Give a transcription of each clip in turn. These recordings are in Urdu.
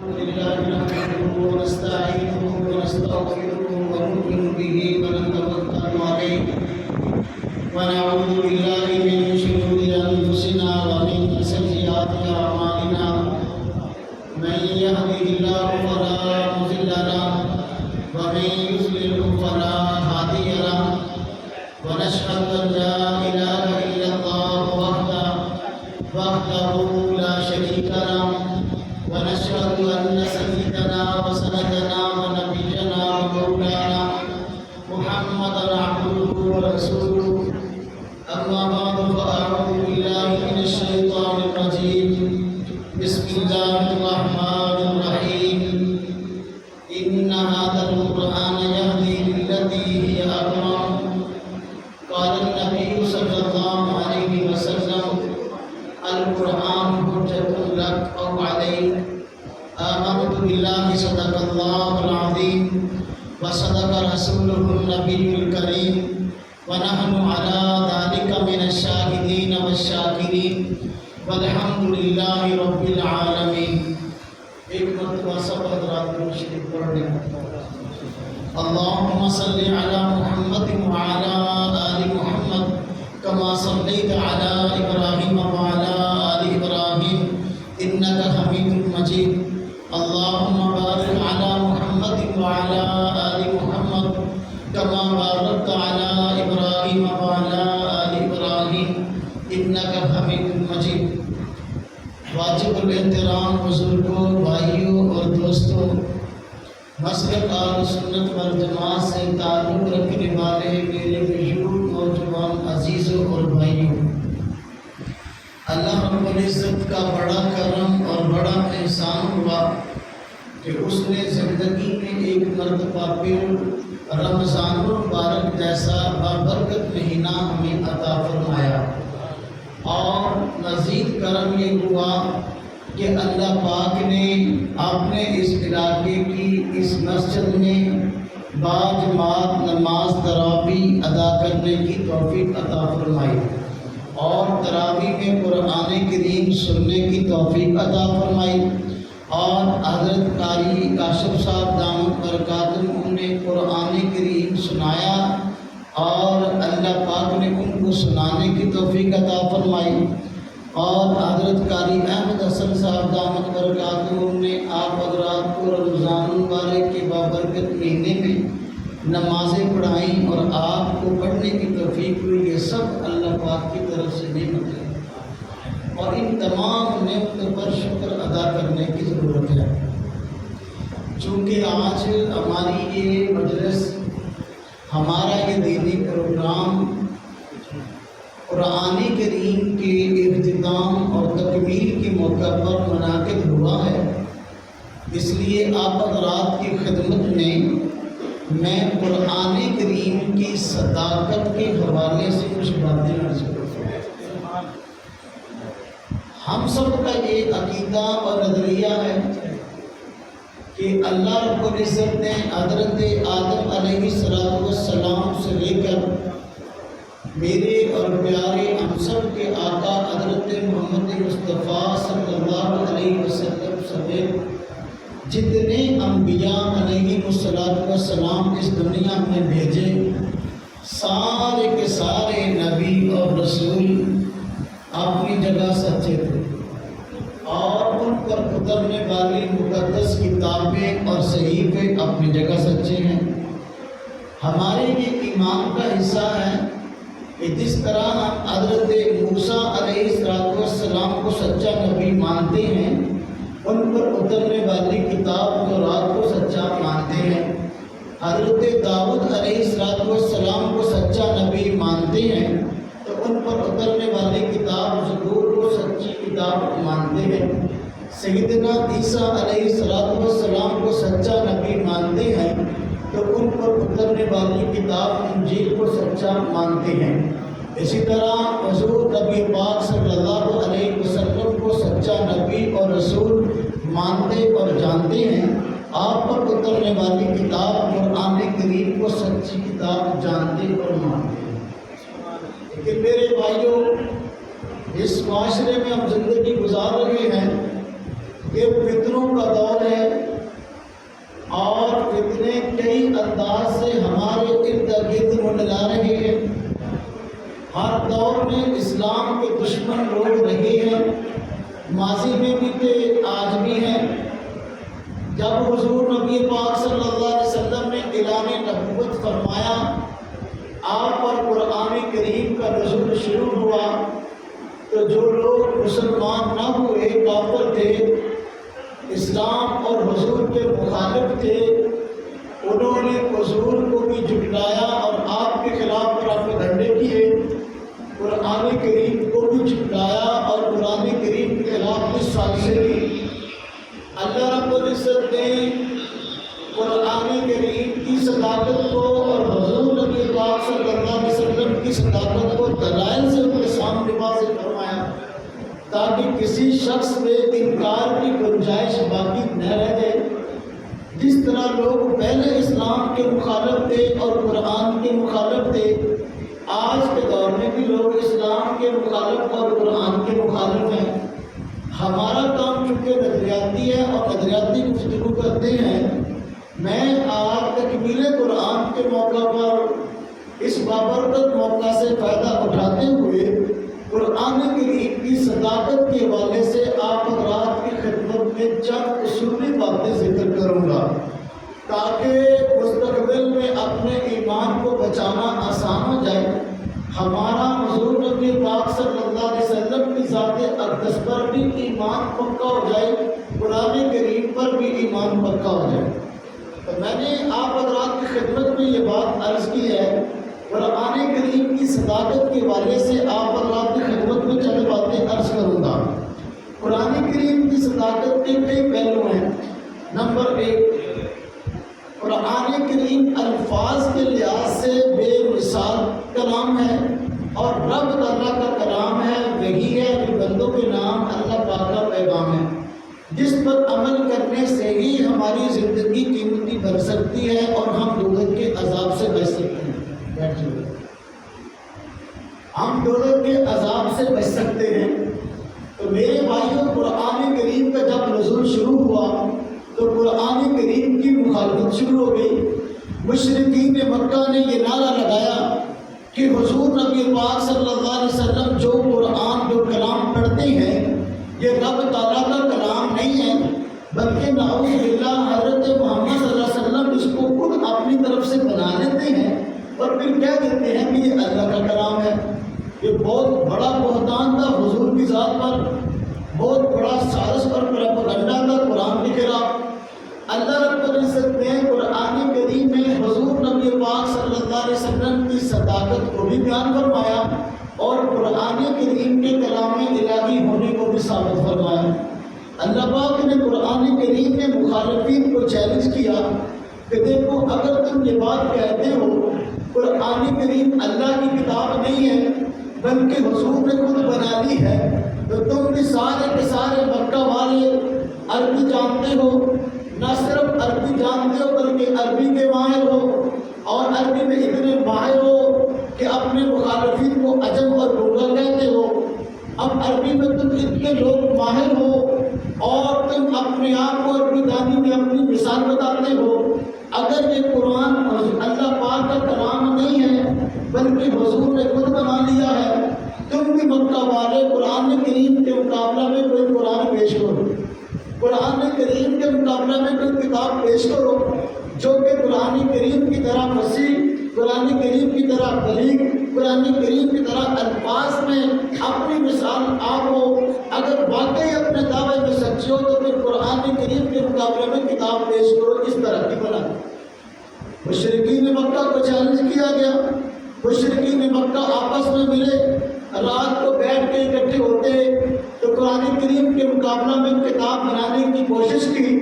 لله نحمده ونستعينه ونستغفره ونؤمن به ونتوكل عليه ونعوذ بالله من شرور أنفسنا ومن سيئات أعمالنا من يهده الله فلا مضل له ومن يضلل فلا هادي له ونشهد أن لا إله إلا الله وحده لا شريك له ونشهد أن سيدنا وسندنا ونبينا ومولانا محمدا عبده ورسوله أما بعد فأعوذ بالله من الشيطان الرجيم بسم الله الرحمن الرحيم إن هذا القرآن يهدي للتي هي أقوم قال النبي صلى الله عليه وسلم القرآن حجة لك أو عليك آمنت بالله صدق الله العظيم وصدق رسوله النبي الكريم ونحن على ذلك من الشاهدين والشاكرين والحمد لله رب العالمين. ایک مرتبہ سب حضرات درود شریف پڑھیں. اللهم صل على محمد وعلى آل محمد كما صليت على إبراهيم وعلى آل إبراهيم إنك حميد مجيد. اللهم بارك على محمد وعلى آل محمد كما باركت على إبراهيم وعلى آل إبراهيم إنك حميد مجيد. واجب الاحترام بزرگوں، بھائیوں اور دوستوں، مسلک اہل سنت والجماعت سے تعلق رکھنے والے میرے بزرگ نوجوان عزیزوں اور بھائیوں، اللہ رب العزت کا بڑا کرم اور بڑا احسان ہوا کہ اس نے زندگی میں ایک مرتبہ پھر رمضان المبارک جیسا بابرکت مہینہ ہمیں عطا فرمایا. اور مزید کرم یہ ہوا کہ اللہ پاک نے اپنے اس علاقے کی اس مسجد میں باجماعت نماز تراویح ادا کرنے کی توفیق عطا فرمائی اور تراویح میں قرآن کریم سننے کی توفیق عطا فرمائی. اور حضرت قاری کاشف صاحب دامت برکاتہ نے قرآن کریم سنایا اور اللہ پاک نے ان کو سنانے کی توفیق عطا فرمائی. اور حضرت قاری احمد حسن صاحب دامت برکاتہ نے آپ حضرات کو رمضان المبارک کے بابرکت مہینے میں نمازیں پڑھائیں اور آپ کو پڑھنے کی توفیق ہوئی. یہ سب اللہ پاک کی طرف سے نعمت ہے اور ان تمام نعمتوں پر شکر ادا کرنے کی ضرورت ہے. چونکہ آج ہماری یہ مجلس، ہمارا یہ دینی پروگرام قرآن کریم کے اختتام اور تکمیل کے موقع پر منعقد ہوا ہے، اس لیے آپ حضرات کی خدمت میں میں قرآن کریم کی صداقت کے حوالے سے کچھ باتیں عرض کروں. ہم سب کا یہ عقیدہ اور نظریہ ہے کہ اللہ رب العزت نے حضرت آدم علیہ السلام سے لے کر میرے اور پیارے ہم سب کے آقا حضرت محمد مصطفیٰ صلی اللہ علیہ وسلم سمیت جتنے انبیاء علیہ السلام اس دنیا میں بھیجے، سارے کے سارے نبی اور رسول اپنی جگہ سچے تھے اور ان پر اترنے والی مقدس کتابیں اور صحیفے اپنی جگہ سچے ہیں. ہمارے یہ ایمان کا حصہ ہے کہ جس طرح ہم حضرت موسیٰ علیہ السلام کو سچا نبی مانتے ہیں، ان پر اترنے والی کتاب تورات کو سچا مانتے ہیں، حضرت داؤد علیہ السلام کو سچا نبی مانتے ہیں تو ان پر اترنے والی کتاب زبور کو سچی کتاب مانتے ہیں، سیدنا عیسیٰ علیہ السلام کو سچا نبی مانتے ہیں تو ان پر اترنے والی کتاب انجیل کو سچا مانتے ہیں. اسی طرح حضور نبی پاک صلی اللہ علیہ وسلم کو سچا نبی اور رسول مانتے اور جانتے ہیں. آپ پر اترنے والی کتاب قرآن کریم کو سچی کتاب جانتے اور مانتے ہیں. لیکن میرے بھائیوں، اس معاشرے میں ہم زندگی گزار رہے ہیں، یہ فتنوں کا دور ہے ماضی میں بھی تھے، آج بھی ہیں۔ جب حضور نبی پاک صلی اللہ علیہ وسلم نے اعلان نبوت فرمایا، آپ پر قرآن کریم کا نزول شروع ہوا، تو جو لوگ مسلمان نہ ہوئے، کافر تھے، اسلام اور حضور کے مخالف تھے، انہوں نے حضور کو بھی جھٹلایا اور آپ کے خلاف پروپیگنڈے کیے، قرآن کریم کو بھی جھٹلایا اور قرآن کریم کے خلاف بھی سازشیں کی۔ اللہ رب العزت نے قرآن کریم کی صداقت کو اور حضور نبی پاک صلی اللہ علیہ وسلم کی صداقت کو دلائل سے ان کے سامنے واضح فرمایا، تاکہ کسی شخص میں انکار کی گنجائش باقی نہ رہ جائے۔ جس طرح لوگ پہلے اسلام کے مخالف تھے اور قرآن کے مخالف تھے، آج کے دور میں بھی لوگ اسلام کے مخالف اور قرآن کے مخالف ہیں۔ ہمارا کام چونکہ نظریاتی ہے اور نظریاتی گفتگو کرتے ہیں، میں آج تکمیل قرآن کے موقع پر اس بابرکت موقع سے فائدہ اٹھاتے ہوئے قرآن کریم کی صداقت کے حوالے سے آپ حضرات کی خدمت میں چند اصولی باتیں ذکر کروں گا، تاکہ مستقبل میں اپنے ایمان کو بچانا آسان ہو جائے۔ ہمارا حضور نبی پاک صلی اللہ علیہ وسلم کی ذات اقدس پر بھی ایمان پکا ہو جائے، قرآن کریم پر بھی ایمان پکا ہو جائے۔ تو میں نے آپ حضرات کی خدمت میں یہ بات عرض کی ہے، قرآن کریم کی صداقت کے حوالے سے آپ حضرات کی خدمت میں چند باتیں عرض کروں گا۔ قرآن کریم کی صداقت کے کئی پہلو ہیں۔ نمبر 1، قرآن کریم الفاظ کے لحاظ سے بے مثال کلام ہے اور رب تعالیٰ کا کلام ہے، وہی ہے کہ بندوں کے نام اللہ پاک کا پیغام ہے، جس پر عمل کرنے سے ہی ہماری زندگی قیمتی بن سکتی ہے اور ہم دوزخ کے عذاب سے بچ سکتے ہیں۔ ہم دوزخ کے عذاب سے بچ سکتے ہیں۔ تو میرے بھائیوں، قرآن کریم کا جب نزول شروع ہوا تو قرآن کریم کی مخالفت شروع ہو گئی۔ مشرکین مکہ نے یہ نعرہ لگایا کہ حضور نبی پاک صلی اللہ علیہ وسلم جو قرآن جو کلام پڑھتے ہیں یہ رب تعالیٰ کا کلام نہیں ہے، بلکہ نعوذ باللہ حضرت محمد صلی اللہ علیہ وسلم اس کو خود اپنی طرف سے بنا لیتے ہیں اور پھر کہہ دیتے ہیں کہ یہ اللہ کا کلام ہے۔ یہ بہت بڑا بہتان تھا حضور کی ذات پر، بہت بڑا سازش اور پروپیگنڈا تھا قرآن کے خلاف۔ اللہ رب العزت نے قرآن کریم میں حضور نبی پاک صلی اللہ علیہ وسلم کی صداقت کو بھی بیان فرمایا اور قرآن کریم کے کلام الہی ہونے کو بھی ثابت فرمایا۔ اللہ پاک نے قرآن کریم کے مخالفین کو چیلنج کیا کہ دیکھو، اگر تم یہ بات کہتے ہو قرآن کریم اللہ کی کتاب نہیں ہے بلکہ حضور نے خود بنا لی ہے، تو تم بھی سارے کے سارے مکہ والے عربی جانتے ہو، نہ صرف عربی جانتے ہو بلکہ عربی کے ماہر ہو، اور عربی میں اتنے ماہر ہو کہ اپنے مخالفین کو عجم اور گونگا کہتے ہو۔ اب عربی میں تم اتنے لوگ ماہر ہو اور تم اپنے آپ کو عربی دانی میں اپنی مثال بتاتے ہو۔ اگر یہ قرآن اللہ پاک کا کلام نہیں ہے بلکہ حضور نے خود بنا لیا ہے، تم بھی مکہ والے قرآن کریم کے مقابلہ میں کوئی قرآن پیش کرو، قرآن کریم کے مقابلہ میں کوئی کتاب پیش کرو جو کہ قرآن کریم کی طرح فصیح، قرآن کریم کی طرح بلیغ، قرآن کریم کی طرح الفاظ میں اپنی مثال آپ ہو۔ اگر واقعی اپنے دعوے میں سچے ہو تو پھر قرآن کریم کے مقابلے میں کتاب پیش کرو، اس طرح کی بنا۔ مشرکین مکہ کو چیلنج کیا گیا۔ مشرکین مکہ آپس میں ملے، رات کو بیٹھ کے اکٹھے ہوتے تو قرآن کریم کے مقابلہ میں کتاب بنانے کی کوشش کی،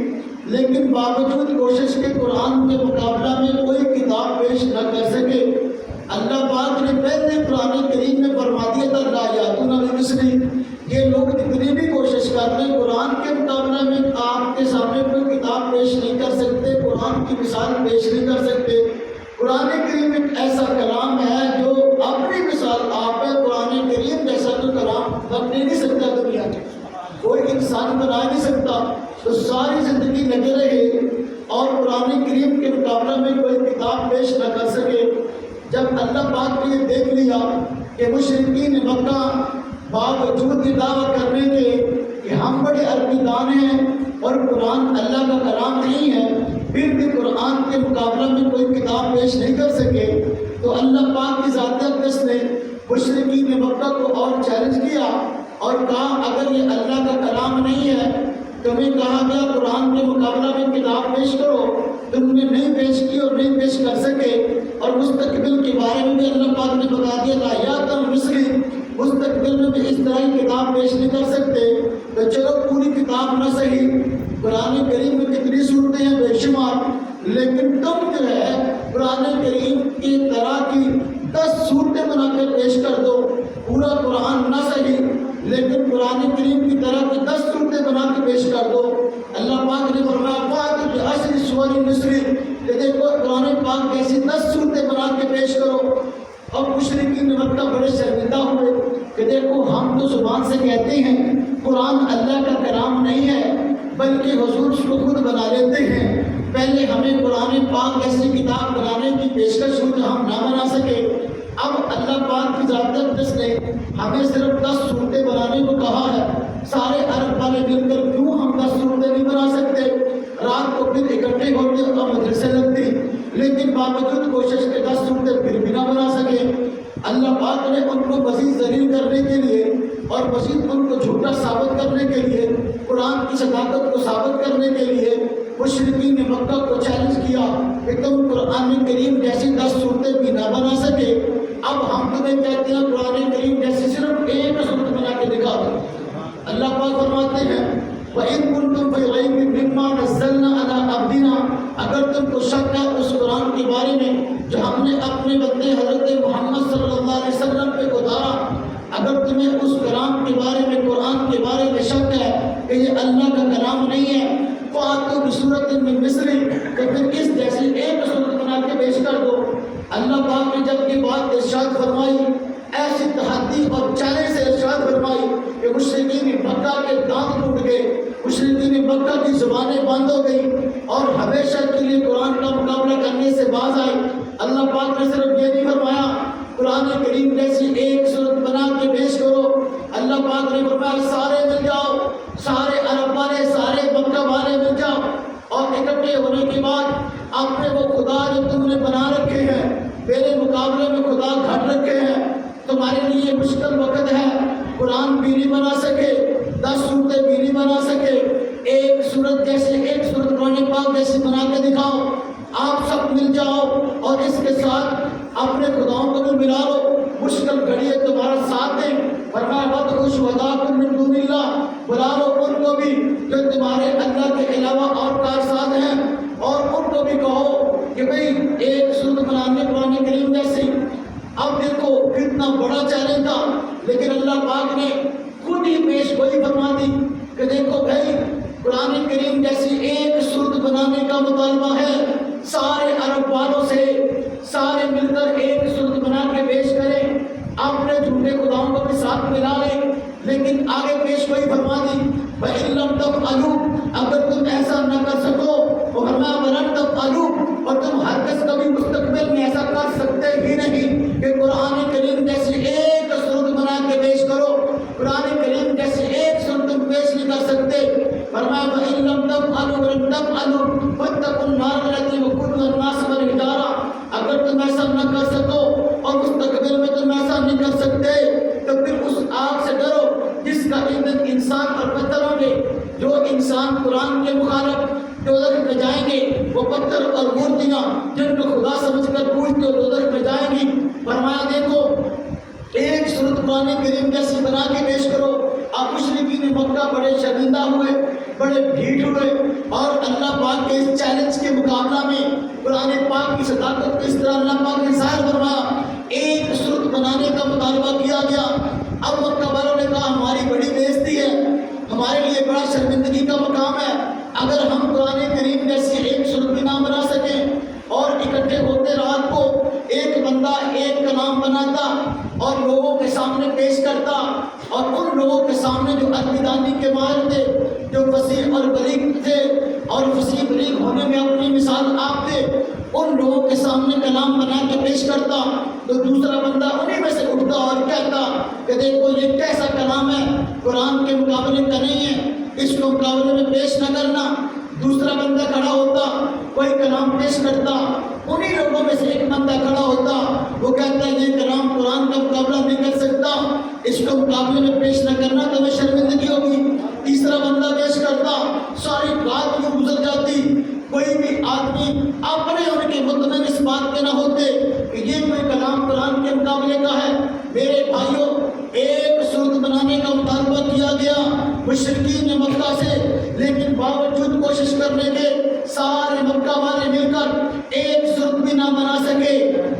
لیکن باوجود کوشش کے قرآن کے مقابلہ میں کوئی کتاب پیش نہ کر سکے۔ اللہ پاک نے پہلے قرآن کریم میں فرما دیا تھا لا یاتون بمثلہ، یہ لوگ جتنی بھی کوشش کرتے ہیں قرآن کے مقابلہ میں آپ کے سامنے کوئی کتاب پیش نہیں کر سکتے، قرآن کی مثال پیش نہیں کر سکتے۔ قرآن کریم ایک ایسا کلام ہے جو اپنی مثال آپ ہے، قرآن کریم جیسا کوئی کلام بن نہیں سکتا، دنیا میں کوئی انسان بنا نہیں سکتا۔ تو ساری زندگی لگے رہے اور قرآن کریم کے مقابلہ میں کوئی کتاب پیش نہ کر سکے۔ جب اللہ پاک نے یہ دیکھ لیا کہ مشرکین مکہ باوجود یہ دعویٰ کرنے کے کہ ہم بڑے عربی دان ہیں اور قرآن اللہ کا کلام نہیں ہے، پھر بھی قرآن کے مقابلہ میں کوئی کتاب پیش نہیں کر سکے، تو اللہ پاک کی ذات اقدس نے مشرکین مکہ کو اور چیلنج کیا اور کہا اگر یہ اللہ کا کلام نہیں ہے، تمہیں کہا گیا قرآن کے مقابلہ میں کتاب پیش کرو، تم نے نہیں پیش کی اور نہیں پیش کر سکے، اور مستقبل کے بارے میں بھی اللہ پاک نے بتا دیا تھا یا تم مصری مستقبل میں بھی اس طرح کی کتاب پیش نہیں کر سکتے، تو چلو پوری کتاب نہ صحیح، قرآن کریم میں کتنی صورتیں ہیں بے شمار، لیکن تم جو ہے قرآن کریم کی طرح کی 10 صورتیں بنا کر پیش کر دو، پورا قرآن نہ صحیح لیکن قرآن کریم کی طرح کی 10 صورتیں بنا کے پیش کر دو۔ اللہ پاک نے فرمایا فاتوا بعشر سور مصری، کہ دیکھو قرآن پاک کیسی 10 صورتیں بنا کے پیش کرو۔ اب مشرکین مکہ بڑے شرمندہ ہوئے کہ دیکھو ہم تو زبان سے کہتے ہیں قرآن اللہ کا کلام نہیں ہے، بلکہ حضور اس کو خود بنا لیتے ہیں، پہلے ہمیں قرآن پاک ایسی کتاب بنانے کی پیشکش ہوئی تو ہم نہ بنا سکے، اب اللہ پاک کی ذات اقدس نے ہمیں صرف 10 صورتیں بنانے کو کہا ہے، سارے عرب والے مل کر کیوں ہم 10 صورتیں نہیں بنا سکتے؟ رات کو پھر اکٹھے ہوتے اور مدرسے لگتی، لیکن باوجود کوشش کے 10 صورتیں پھر بھی نہ بنا سکے۔ اللہ پاک نے ان کو مزید ذلیل کرنے کے لیے اور مزید ان کو جھوٹا ثابت کرنے کے لیے، قرآن کی صداقت کو ثابت کرنے کے لیے مشرکین مکہ کو چیلنج کیا کہ تم قرآن کریم جیسی 10 صورتیں بھی نہ بنا سکے، اب ہم تمہیں کہتے ہیں قرآن کریم جیسی صرف ایک صورت بنا کے دکھا دو۔ اللہ پاک فرماتے ہیں وَإِن كُنتُمْ فِي رَيْبٍ مِّمَّا نَزَّلْنَا عَلَىٰ عَبْدِنَا، اگر تم کو شک ہے اس قرآن کے بارے میں جو ہم نے اپنے بندے حضرت محمد صلی اللہ علیہ وسلم پہ اتارا، اگر تمہیں اس کلام کے بارے میں قرآن کے بارے میں شک ہے کہ یہ اللہ کا کلام نہیں ہے، فَأْتُوا بِسُورَةٍ مِّن مِّثْلِهِ، کہ پھر اس جیسی ایک صورت بنا کے پیش کر دو۔ اللہ پاک نے جب یہ بات ارشاد فرمائی، ایسی تحدی اور چیلنج سے ارشاد فرمائی کہ مشرکین مکہ کے دانت ٹوٹ گئے، مشرکین مکہ کی زبانیں بند ہو گئی اور ہمیشہ کے لیے قرآن کا مقابلہ کرنے سے باز آئی۔ اللہ پاک نے صرف یہ نہیں فرمایا قرآن کریم جیسی ایک صورت بنا کے پیش کرو، اللہ پاک نے فرمایا سارے مل جاؤ، سارے عرب والے سارے مکہ والے مل جاؤ، اور اکٹھے ہونے کے بعد اپنے وہ خدا جو تم نے بنا رکھے ہیں میرے مقابلے میں خدا گھٹ رکھے ہیں، تمہارے لیے مشکل وقت ہے، قرآن بھی نہیں بنا سکے، 10 صورتیں بھی نہیں بنا سکے، ایک صورت جیسے ایک صورت قرآن پاک جیسی بنا کے دکھاؤ، آپ سب مل جاؤ اور اس کے ساتھ اپنے خداؤں کو بھی ملا لو، مشکل گھڑی ہے تمہارا ساتھ دیں، فرمایا وَادْعُوا شُهَدَاءَكُم مِّن دُونِ اللَّهِ، بلا لو ان کو بھی جو تمہارے اللہ کے علاوہ اور کارساز ہیں، اور ان کو بھی کہو کہ بھئی ایک صورت بنانے قرآن کریم جیسی۔ اب دیکھو کتنا بڑا چیلنج تھا، لیکن اللہ پاک نے خود ہی پیش گوئی فرما دی کہ دیکھو بھائی قرآن کریم جیسی ایک صورت بنانے کا مطالبہ ہے، سارے عرب والوں سے سارے مل کر ایک صورت بنا کے پیش کریں، اپنے جھوٹے خداؤں کو بھی ساتھ ملا لیں، لیکن آگے پیش گوئی فرما دی وَإِن لَّمْ تَفْعَلُوا، اگر تم ایسا نہ کر سکو، وہ فرمایا وَلَن تَفْعَلُوا، اور تم ہرگز کبھی مستقبل میں ایسا کر سکتے ہی نہیں کہ قرآن کریم جیسی ایک صورت بنا کے پیش کرو، قرآن کریم جیسی ایک صورت تم پیش نہیں کر سکتے، فرمایا وَإِن لَّمْ تَفْعَلُوا وَلَن تَفْعَلُوا فَاتَّقُوا النَّارَ الَّتِي وَقُودُهَا النَّاسُ وَالْحِجَارَةُ، اگر تم ایسا نہ کر سکو اور مستقبل میں تم ایسا نہیں کر سکتے تو پھر اس آگ سے ڈرو جس کا ایندھن انسان اور پتھر ہوں گے، جو انسان قرآن کے مخالف دوزخ میں جائیں گے وہ پتھر اور مورتیاں جن کو خدا سمجھ کر پوجتے ہو دوزخ میں جائیں گی۔ فرمایا دیکھو ایک صورت قرآن کریم جیسی بنا کے پیش کرو۔ اب مشرکین مکہ بڑے شرمندہ ہوئے، بڑے ڈھیٹ ہوئے، اور اللہ پاک کے اس چیلنج کے مقابلہ میں قرآن پاک کی صداقت کو اس طرح اللہ پاک نے ظاہر فرمایا، ایک صورت بنانے کا مطالبہ کیا گیا۔ اب مکہ والوں نے کہا ہماری بڑی بےزتی ہے، ہمارے لیے بڑا شرمندگی کا مقام ہے اگر ہم قرآن کریم جیسی ایک صورت بھی نہ بنا سکیں، اور اکٹھے ہوتے رات کو ایک بندہ ایک کلام بناتا اور لوگوں کے سامنے پیش کرتا، اور ان لوگوں کے سامنے جو عربی کے ماہر تھے، جو فصیح اور بلیغ تھے اور فصیح بلیغ ہونے میں اپنی مثال آپ تھے، ان لوگوں کے سامنے کلام بنا کے پیش کرتا تو دوسرا بندہ انہیں میں سے اٹھتا اور کہتا کہ دیکھو یہ کیسا کلام ہے، قرآن کے مقابلے کا نہیں ہے، اس کو مقابلے میں پیش نہ کرنا۔ دوسرا بندہ کھڑا ہوتا، کوئی کلام پیش کرتا، انہی لوگوں میں سے ایک بندہ کھڑا ہوتا، وہ کہتا یہ کلام قرآن کا مقابلہ نہیں کر سکتا، اس کو مقابلے میں پیش نہ کرنا تو میں شرمندگی ہوگی۔ تیسرا بندہ پیش کرتا، ساری بات یوں گزر جاتی، کوئی بھی آدمی اپنے ان کے مطمئن اس بات کے نہ ہوتے کہ یہ کوئی کلام قرآن کے مقابلے کا ہے۔ میرے بھائیوں، ایک صورت بنانے کا مطالبہ کیا گیا مشرکین مکہ سے، لیکن باوجود کوشش کرنے کے سارے مکہ والے مل کر ایک صورت بھی نہ بنا سکے۔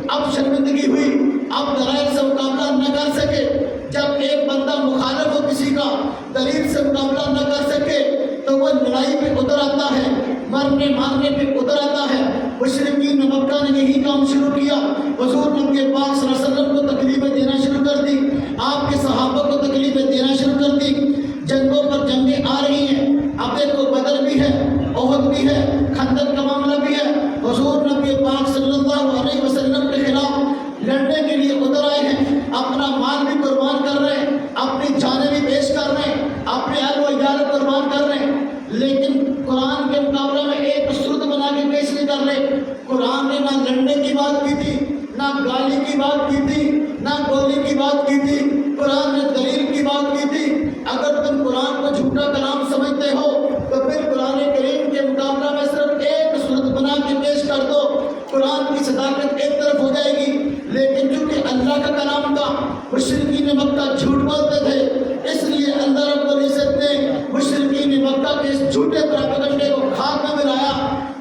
اب شرمندگی ہوئی، اب دلائل سے مقابلہ نہ کر سکے۔ جب ایک بندہ مخالف ہو کسی کا، دلیل سے مقابلہ نہ کر سکے تو وہ لڑائی پہ اتر آتا ہے، مرنے مارنے پہ اتر آتا ہے۔ مشرکین مکہ نے یہی کام شروع کیا، حضور نبی پاک صلی اللہ علیہ وسلم کو تکلیفیں دینا شروع کر دی، آپ کے صحابہ کو تکلیفیں دینا شروع کر دی۔ جنگوں پر جنگیں آ رہی ہیں، اب دیکھو بدر بھی ہے، احد بھی ہے، خندق کا معاملہ بھی ہے۔ حضور نبی پاک صلی اللہ علیہ وسلم کے خلاف لڑنے کے لیے اتر آئے ہیں، اپنا مال بھی قربان کر رہے ہیں، اپنی جانیں بھی پیش کر رہے ہیں، اپنے اہل و عیال قربان کر رہے ہیں، لیکن قرآن کے مقابلے میں ایک صورت بنا کے پیش نہیں کر رہے۔ قرآن نے نہ لڑنے کی بات کی تھی، نہ گالی کی بات کی تھی، نہ گولی کی بات کی تھی، قرآن نے دلیل کی بات کی تھی۔ اگر تم قرآن کو جھوٹا کلام سمجھتے ہو تو پھر قرآن کریم کے مقابلہ میں صرف ایک صورت بنا کے پیش کر دو، قرآن کی صداقت ایک طرف ہو جائے گی۔ لیکن چونکہ اللہ کا کلام تھا، مشرکین مکہ جھوٹ بولتے تھے، اس لیے اللہ رب العزت نے مشرکین مکہ کے اس جھوٹے پراپیگنڈے کو خاک میں ملایا،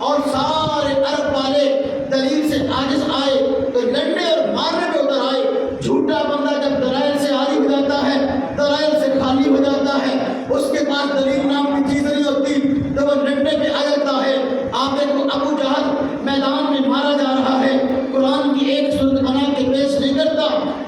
اور سارے عرب والے دلیل سے عاجز آئے تو لڑنے اور مارنے پہ اتر آئے۔ جھوٹا بندہ جب دلائل سے عاری ہو جاتا ہے، دلائل سے خالی ہو جاتا ہے، اس کے پاس دلیل نام کی چیز نہیں ہوتی تو وہ لڑنے پہ آ جاتا ہے۔ آپ دیکھو ابو جہل میدان میں مارا جا رہا ہے، قرآن کی ایک صورت بنا کے پیش نہیں کرتا،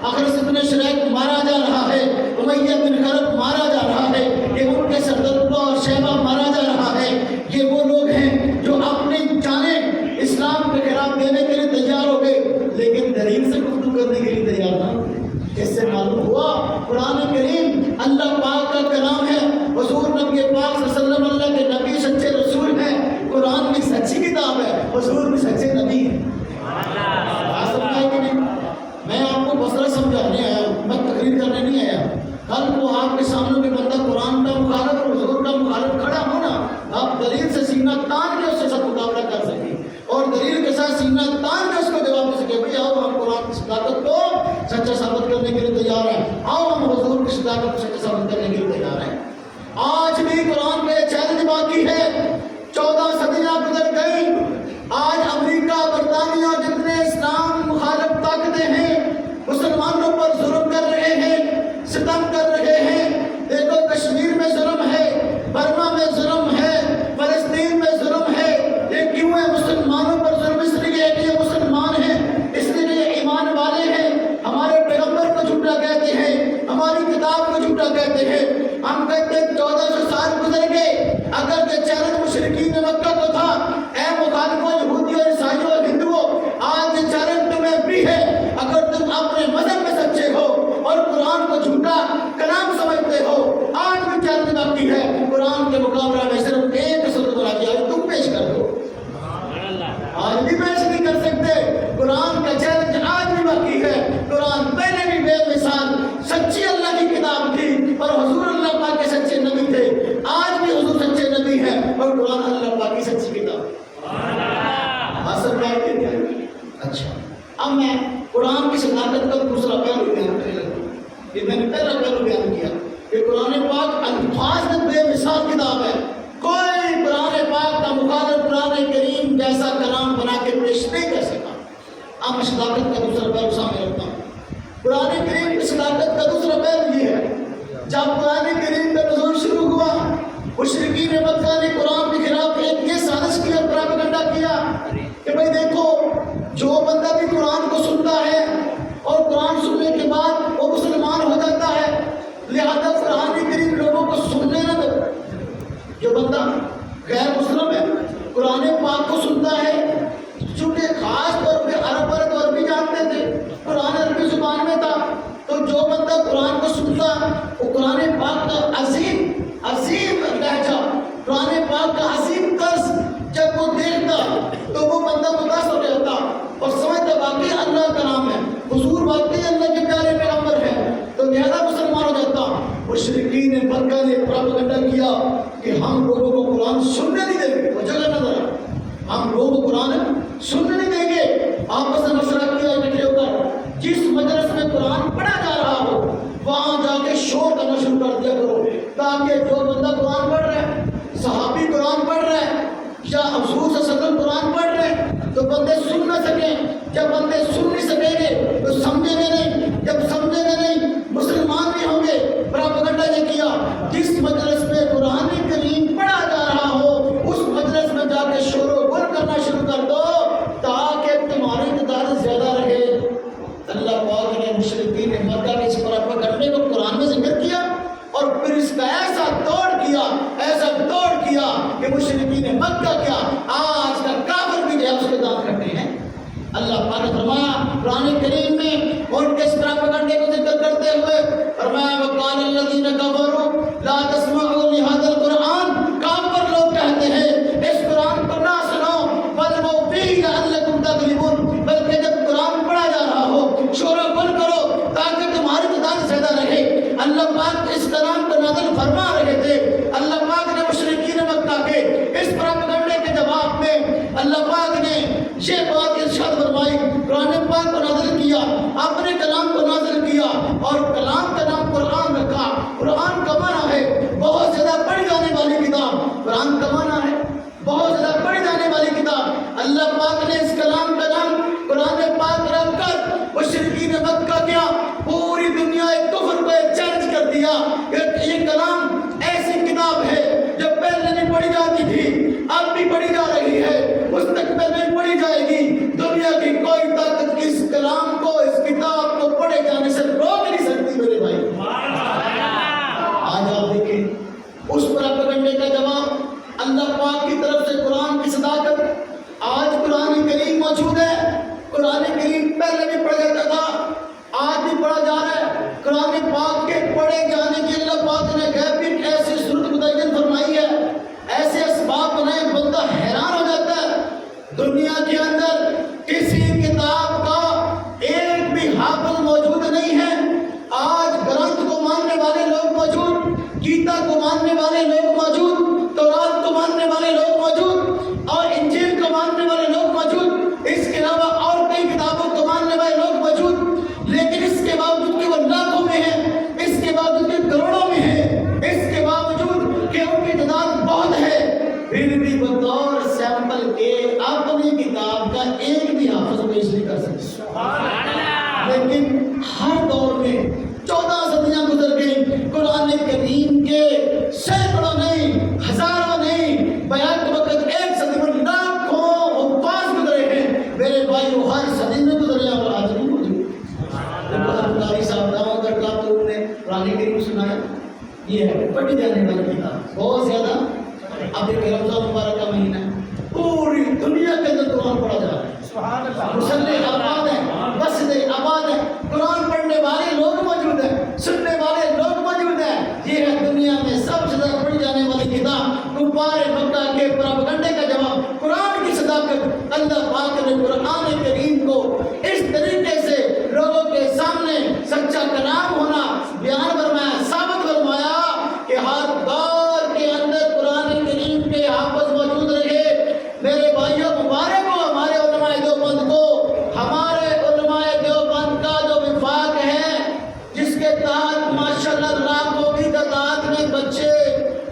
اخرس ابن شریک مارا جا رہا ہے، امیہ بن خلف مارا جا رہا ہے، یہ ان کے سردر اور شیبہ مارا جا رہا ہے۔ یہ وہ لوگ ہیں جو اپنی جانیں اسلام کے خلاف دینے کے لیے تیار ہو گئے، لیکن دلیل سے گفتگو کرنے کے لیے تیار نہ ہوئے۔ اس سے معلوم ہوا قرآن کریم اللہ پاک کا کلام ہے، حضور نبی پاک صلی اللہ علیہ وسلم اللہ کے نبی سچے رسول ہیں، قرآن بھی سچی کتاب ہے، حضور بھی سچے نبی ہیں۔ میں آپ کو مسئلہ سمجھانے آیا ہوں، میں تقریر کرنے نہیں آیا۔ کل کو آپ کے سامنے بھی بندہ قرآن کا مخالف اور حضور کا مخالف کھڑا ہونا، آپ دلیل سے سینہ تان کے اس کے ساتھ مقابلہ کر سکیں، اور دلیل کے ساتھ سینہ تان کے اس کو جواب دے سکیں، بھئی آؤ ہم قرآن کی صداقت کو سچا ثابت کرنے کے لیے تیار ہیں، آؤ ہم حضور کی صداقت کو سچا ثابت کرنے کے لیے تیار ہیں۔ آج بھی قرآن میں چیلنج باقی ہے، 14 صدیاں گزر گئی، آج امریکہ برطانیہ جتنے اسلام مخالف طاقتیں ہیں مسلمانوں پر ظلم کر رہے ہیں، ستم کر رہے ہیں۔ دیکھو کشمیر میں ظلم ہے، برما میں ظلم ہے، فلسطین میں ظلم ہے۔ یہ کیوں ہے مسلمانوں پر ظلم؟ اس لیے کہ یہ مسلمان ہیں، اس لیے کہ یہ ایمان والے ہیں، ہمارے پیغمبر کو جھوٹا کہتے ہیں، ہماری کتاب کو جھوٹا کہتے ہیں۔ ہم کہتے ہیں 1400 سال گزر گئے، اگر یہ چیلنج مشرکین مکہ کو تھا، اے مخالفوں یہودیوں اور عیسائیوں اور ہندوؤں، آج یہ چیلنج تمہیں بھی ہے۔ اگر تم اپنے مذہب میں سچے ہو اور قرآن کو جھوٹا کلام سمجھتے ہو، آج بھی چیلنج باقی ہے، قرآن کے مقابلہ میں صرف ایک صورت بنا کے آج تم پیش کر دو۔ آج بھی پیش نہیں کر سکتے، قرآن کا چیلنج آج بھی باقی ہے۔ قرآن پہلے بھی بے مثال سچی اللہ کی کتاب تھی، اور حضور اللہ پاک کے سچے نبی تھے، آج بھی حضور سچے نبی ہے، اور قرآن اللہ پاک کی سچی کتاب ہے۔ اچھا، اب میں قرآن کی صداقت کا دوسرا پہلو بیان کرنے لگا۔ یہ میں نے پہلا پہلو بیان کیا کہ قرآن پاک الفاظ میں بے مثال کتاب ہے، کوئی قرآن پاک کا مخالف قرآن کریم جیسا کلام بنا کے پیش نہیں کر سکا۔ اب میں صداقت کا دوسرا پہلو سامنے رکھتا ہوں۔ قرآن کریم کی صداقت کا دوسرا پہلو یہ ہے، جب قرآن کریم کا نزول شروع ہوا، مشرکین مکہ نے قرآن کے خلاف ایک یہ سازش کی اور پراپیگنڈا کیا کہ بھئی دیکھو، جو بندہ بھی قرآن کو سنتا ہے اور قرآن سننے کے بعد وہ مسلمان ہو جاتا ہے، لہذا قرآن کریم لوگوں کو سننے نہ دو۔ جو بندہ غیر مسلم ہے قرآن پاک کو سنتا ہے، چونکہ خاص طور پہ عرب اور بھی جانتے تھے قرآن وہ قرآن پاک کا عظیم لہجہ، قرآن پاک کا عظیم طرز جب وہ دیکھتا تو وہ بندہ متاثر ہو جاتا اور سمجھتا واقعی اللہ کا نام ہے، حضور واقعی اللہ کے پیارے پیغمبر ہے، تو لہذا مسلمان ہو جاتا۔ مشرکین مکہ نے پروپیگنڈا کیا کہ ہم لوگوں کو قرآن سننے نہیں دیں گے، وہ جگہ نظر ہم لوگوں کو قرآن سننے نہیں دیں گے۔ آپس میں مشورہ کیا اکٹھے ہو کر جس مجلس میں قرآن پڑھا جا رہا ہو وہاں جا کے شور کرنا شروع کر دیا کرو، تاکہ جو بندہ قرآن پڑھ رہا ہے، صحابی قرآن پڑھ رہا ہے یا حضور صلی اللہ علیہ وسلم قرآن پڑھ رہے ہیں تو بندے سن نہ سکیں۔ جب بندے سن نہیں سکیں گے تو سمجھیں گے نہیں، جب سمجھیں گے نہیں مسلمان نہیں ہوں گے۔ پروپیگنڈا یہ کیا جس مجلس میں قرآن کریم پڑھا جا رہا ہو اس مجلس میں جا کے شور و غل کرنا شروع کر دو تاکہ تمہاری تعداد زیادہ رہے۔ اللہ پاک نے مشرکین مکہ کے اس پروپیگنڈے کو قرآن میں ذکر کیا اور پھر اس کا ایسا توڑ کیا کہ مشرکین مکہ کیا آج کا کافر بھی جو ہے اس کے دانت کٹے ہیں۔ اللہ پاک نے فرمایا قرآن کریم میں ان کے اس پروپیگنڈے کو ذکر کرتے ہوئے فرمایا وقال الذین کفروا لا تسمعوا لهذا القرآن، کافر لوگ کہتے ہیں اس قرآن کو نہ سنو والغوا فیہ لعلکم تغلبون، بلکہ جب قرآن پڑھا جا رہا ہو شور و غل کرو تاکہ تمہاری تعداد زیادہ رہے۔ اللہ پاک اس کلام کو نازل فرما رہے تھے۔ اللہ پاک نے مشرکین مکہ کے اس پروپیگنڈے کے جواب میں اللہ پاک نے یہ بات ارشاد فرمائی، قرآن پاک کو نازل کیا، اپنے کلام کو نازل کیا اور کلام کا نام قرآن رکھا۔ قرآن کا معنی ہے بہت زیادہ پڑھی جانے والی کتاب، قرآن کا معنی ہے بہت زیادہ پڑھی جانے والی کتاب۔ اللہ پاک نے اس کلام کا نام قرآن پاک رکھ کر مشرکین مکہ کیا پوری دنیا کفر کو چیلنج کر دیا کہ یہ کلام ایسی کتاب ہے جو پہلے نہیں پڑھی جاتی تھی، اب بھی پڑھی جا رہی ہے، مستقبل میں پڑھی جائے گی۔ دنیا کی کوئی طاقت اس کلام کو، اس کتاب کو پڑھے جانے سے روک نہیں سکتی میرے بھائی۔ آج آپ دیکھیں اس پروپیگنڈے کا جواب اللہ پاک کی طرف سے قرآن کی صداقت۔ آج قرآن کریم موجود ہے، قرآن کریم پہلے بھی پڑھا جاتا تھا، آج بھی پڑھا جا رہا ہے۔ قرآن پاک کے پڑھے جانے کے اللہ پاک نے غیب کی ایسی صورت متعین فرمائی ہے، ایسے اسباب بنائے بندہ حیران ہو جاتا ہے۔ دنیا کے اندر کسی کتاب کا ایک بھی حافظ موجود نہیں ہے۔ آج گرنتھ کو ماننے والے لوگ موجود، گیتا کو ماننے والے لوگ موجود، تورات کو ماننے والے لوگ موجود اور انجیل کو ماننے والے لوگ موجود، اس کے علاوہ اور کئی کتابوں کو ماننے والے لوگ موجود، لیکن اس کے باوجود کہ وہ لاکھوں میں ہیں، اس کے باوجود کہ کروڑوں میں ہیں، اس کے باوجود کہ ان کی تعداد بہت ہے، پھر بھی بطور سیمپل کے اپنی کتاب کا ایک بھی حافظ پیش نہیں کر سکتے۔ لیکن ہر دور میں 14 صدیاں گزر گئی، قرآن کریم کے سینکڑوں نہیں، ہزاروں نہیں، بیان کے وقت ایک صدی میں لاکھوں حفاظ گزرے ہیں میرے بھائیو، ہر صدی میں گزرے ہیں اور آج نہیں گزرے۔ قاری صاحب داؤں کر کاتور نے قرآن کریم سنایا، یہ ہے پڑھی جانے والی کتاب بہت زیادہ۔ اب ایک رمضان مبارک کا مہینہ ہے، پوری دنیا کے اندر قرآن پڑھا جا رہا ہے، مسلح آباد ہے، مسجد آباد ہے، قرآن پڑھنے والے لوگ موجود ہیں، سننے والے لوگ موجود ہیں۔ یہ ہے دنیا میں سب سے زیادہ پڑھی جانے والی کتاب، کفار مکہ کے پروپیگنڈے کا جواب قرآن کی صداقت۔ اللہ پاک نے قرآن کریم کو اس طریقے سے لوگوں کے سامنے سچا کلام ہونا بیان فرمایا، ثابت فرمایا کہ ہر دور کے اندر قرآن کریم کے حافظ موجود رہے۔ میرے بھائیوں مبارک ہو ہمارے علماء دیوبند کو، ہمارے علماء دیوبند کا جو وفاق ہے جس کے تحت ماشاءاللہ لاکھوں کی تعداد میں بچے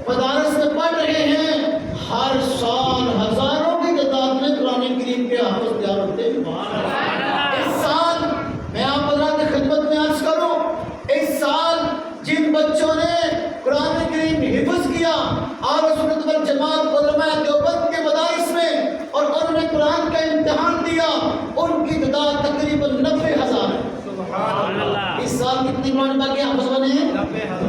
مدارس میں پڑھ رہے ہیں، ہر سال ہزاروں کی تعداد میں قرآن کریم کے حافظ تیار ہوتے ہیں۔ اس سال میں آپ حضرات کی خدمت میں عرض کروں، اس سال جن بچوں نے قرآن کریم حفظ کیا اور سنت والجماعت علماء دیوبند کے مدارس میں اور انہوں نے قرآن کا امتحان دیا، ان کی تعداد تقریباً 90,000 ہے۔ اس سال کتنی قرآن پاک کے حافظ بنے ہیں؟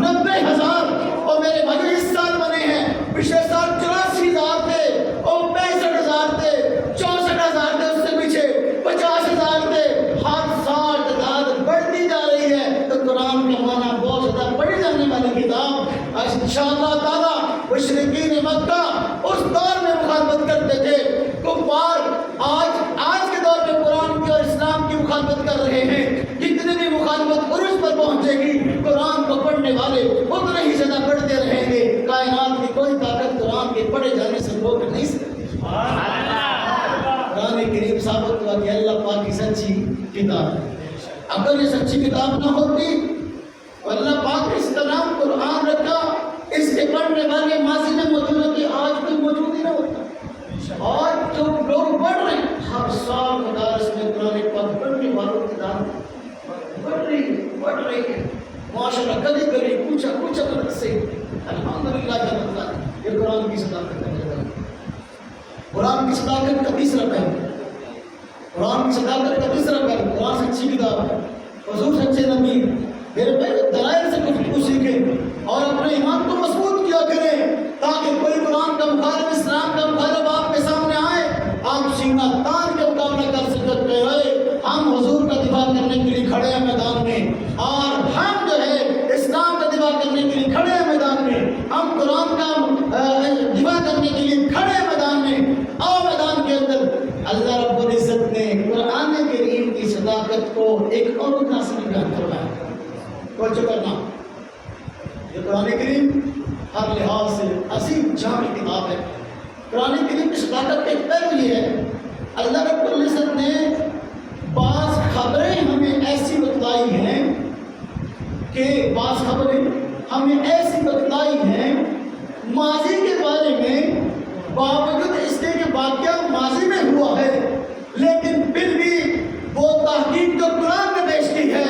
90,000۔ اور میرے بھائی اس سال بنے ہیں، پچھلے سال 84,000 تھے اور 65,000 تھے، 64,000 تھے، اس سے پیچھے 50,000 تھے۔ ہر سال تعداد بڑھتی جا رہی ہے، تو قرآن کا معنی بہت زیادہ پڑھی جانے والی ثابت ہوا کہ اللہ پاک کی سچی کتاب ہے۔ اگر یہ سچی کتاب نہ ہوتی تو اللہ پاک نے اس کا نام قرآن رکھا، اس کے پڑھنے والے ماضی میں موجود ہوتے، آج کوئی موجود ہی نہ ہوتا۔ آج جو لوگ پڑھ رہے ہیں ہر سال مدارس میں قرآن پاک پڑھنے والوں کی تعداد بڑھ رہی ہے ماشاءاللہ، کبھی کبھی کچھ مدد سے الحمدللہ جنت یہ قرآن کی صداقت ہے۔ قرآن کی صداقت کا تیسرا پہلو، قرآن کی صداقت کا تیسرا پہلو، قرآن سچی کتاب ہے، حضور سچے نبی، میرے بھائی دلائل سے کچھ سیکھیں اور اپنے ایمان کو مضبوط کیا کریں تاکہ کوئی قرآن کا مخالف، اسلام کا مخالف آپ کے سامنے آئے، آپ سینہ تان کے مقابلہ کر سکتے ہیں۔ ہم حضور کا دفاع کرنے کے لیے کھڑے ہیں میدان میں، اور ہم جو ہے اسلام کا دفاع کرنے کے لیے کھڑے ہیں میدان میں، ہم قرآن کا دفاع کرنے کے لیے کھڑے ہیں میدان میں۔ اور میدان کے اندر اللہ رب العزت نے قرآن کریم کی صداقت کو ایک اور انداز میں بیان کروایا۔ توجہ کرنا، یہ قرآن کریم ہر لحاظ سے عظیم جامع کتاب ہے۔ قرآن کریم کی صداقت کا ایک پہلو یہ ہے، اللہ رب العزت نے بعض خبریں ہمیں ایسی بتلائی ہیں ماضی کے بارے میں، باوجود اس کے کہ واقعہ ماضی میں ہوا ہے، لیکن پھر بھی وہ تحقیق جو قرآن نے پیش کی ہے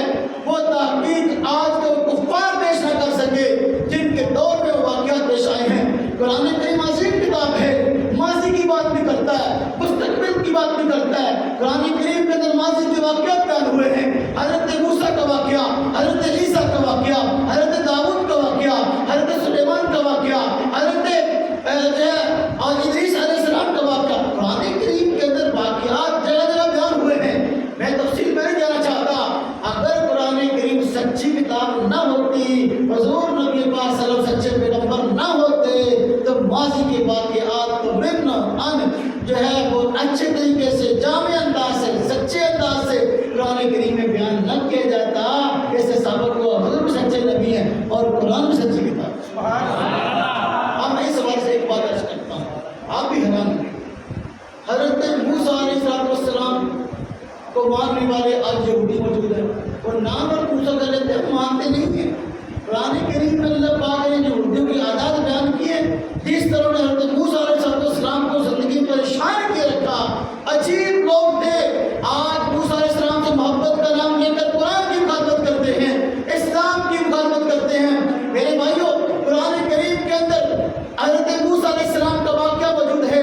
وہ تحقیق آج کے کفار پیش نہ کر سکے جن کے دور میں وہ واقعات پیش آئے ہیں۔ قرآن کریم عظیم کتاب ہے، ماضی کی بات بھی کرتا ہے، مستقبل کی بات بھی کرتا ہے۔ قرآن کریم کے اندر ماضی کے واقعات بیان ہوئے ہیں، حضرت موسیٰ کا واقعہ، حضرت عیسیٰ کا واقعہ، حضرت داؤد کا واقعہ، حضرت سلیمان کا واقعہ، حضرت ادریس علیہ السلام کا واقعہ۔ قرآن کریم کے اندر واقعات جگہ جگہ بیان ہوئے ہیں۔ میں تفصیل میں نہیں جانا چاہتا، اگر قرآن کریم سچی کتاب نہ ہوتی، حضور نبی پاک صلی اللہ علیہ وسلم سچے پیغمبر نہ ہوتے، تو ماضی کے واقعات کو من ان جو ہے وہ اچھے طریقے سے، جامع انداز سے، سچے انداز سے قرآن کریم میں بیان نہ کیا جاتا۔ اس سے ثابت ہوا حضور سچے نبی ہیں اور قرآن بھی سچی کتاب۔ اب میں اس حوالے سے ایک بات عرض کرتا ہوں، آپ بھی حیران ہیں، حضرت موسیٰ علیہ السلام کو ماننے والے آج یہودی موجود ہیں، اور نام اور پوچھا کر لیتے ہیں، مانتے نہیں ہیں۔ قرآن کریم میں اللہ پاک نے یہودیوں کی عادات بیان کی ہے، جس طرح نے حضرت موسیٰ علیہ السلام کو زندگی پریشان کیے رکھا، عجیب لوگ تھے، آج موسیٰ علیہ السلام سے محبت کا نام لے کر قرآن کی مخالفت کرتے ہیں، اسلام کی مخالفت کرتے ہیں۔ میرے بھائیوں، قرآن کریم کے اندر حضرت موسیٰ علیہ السلام کا واقعہ موجود ہے۔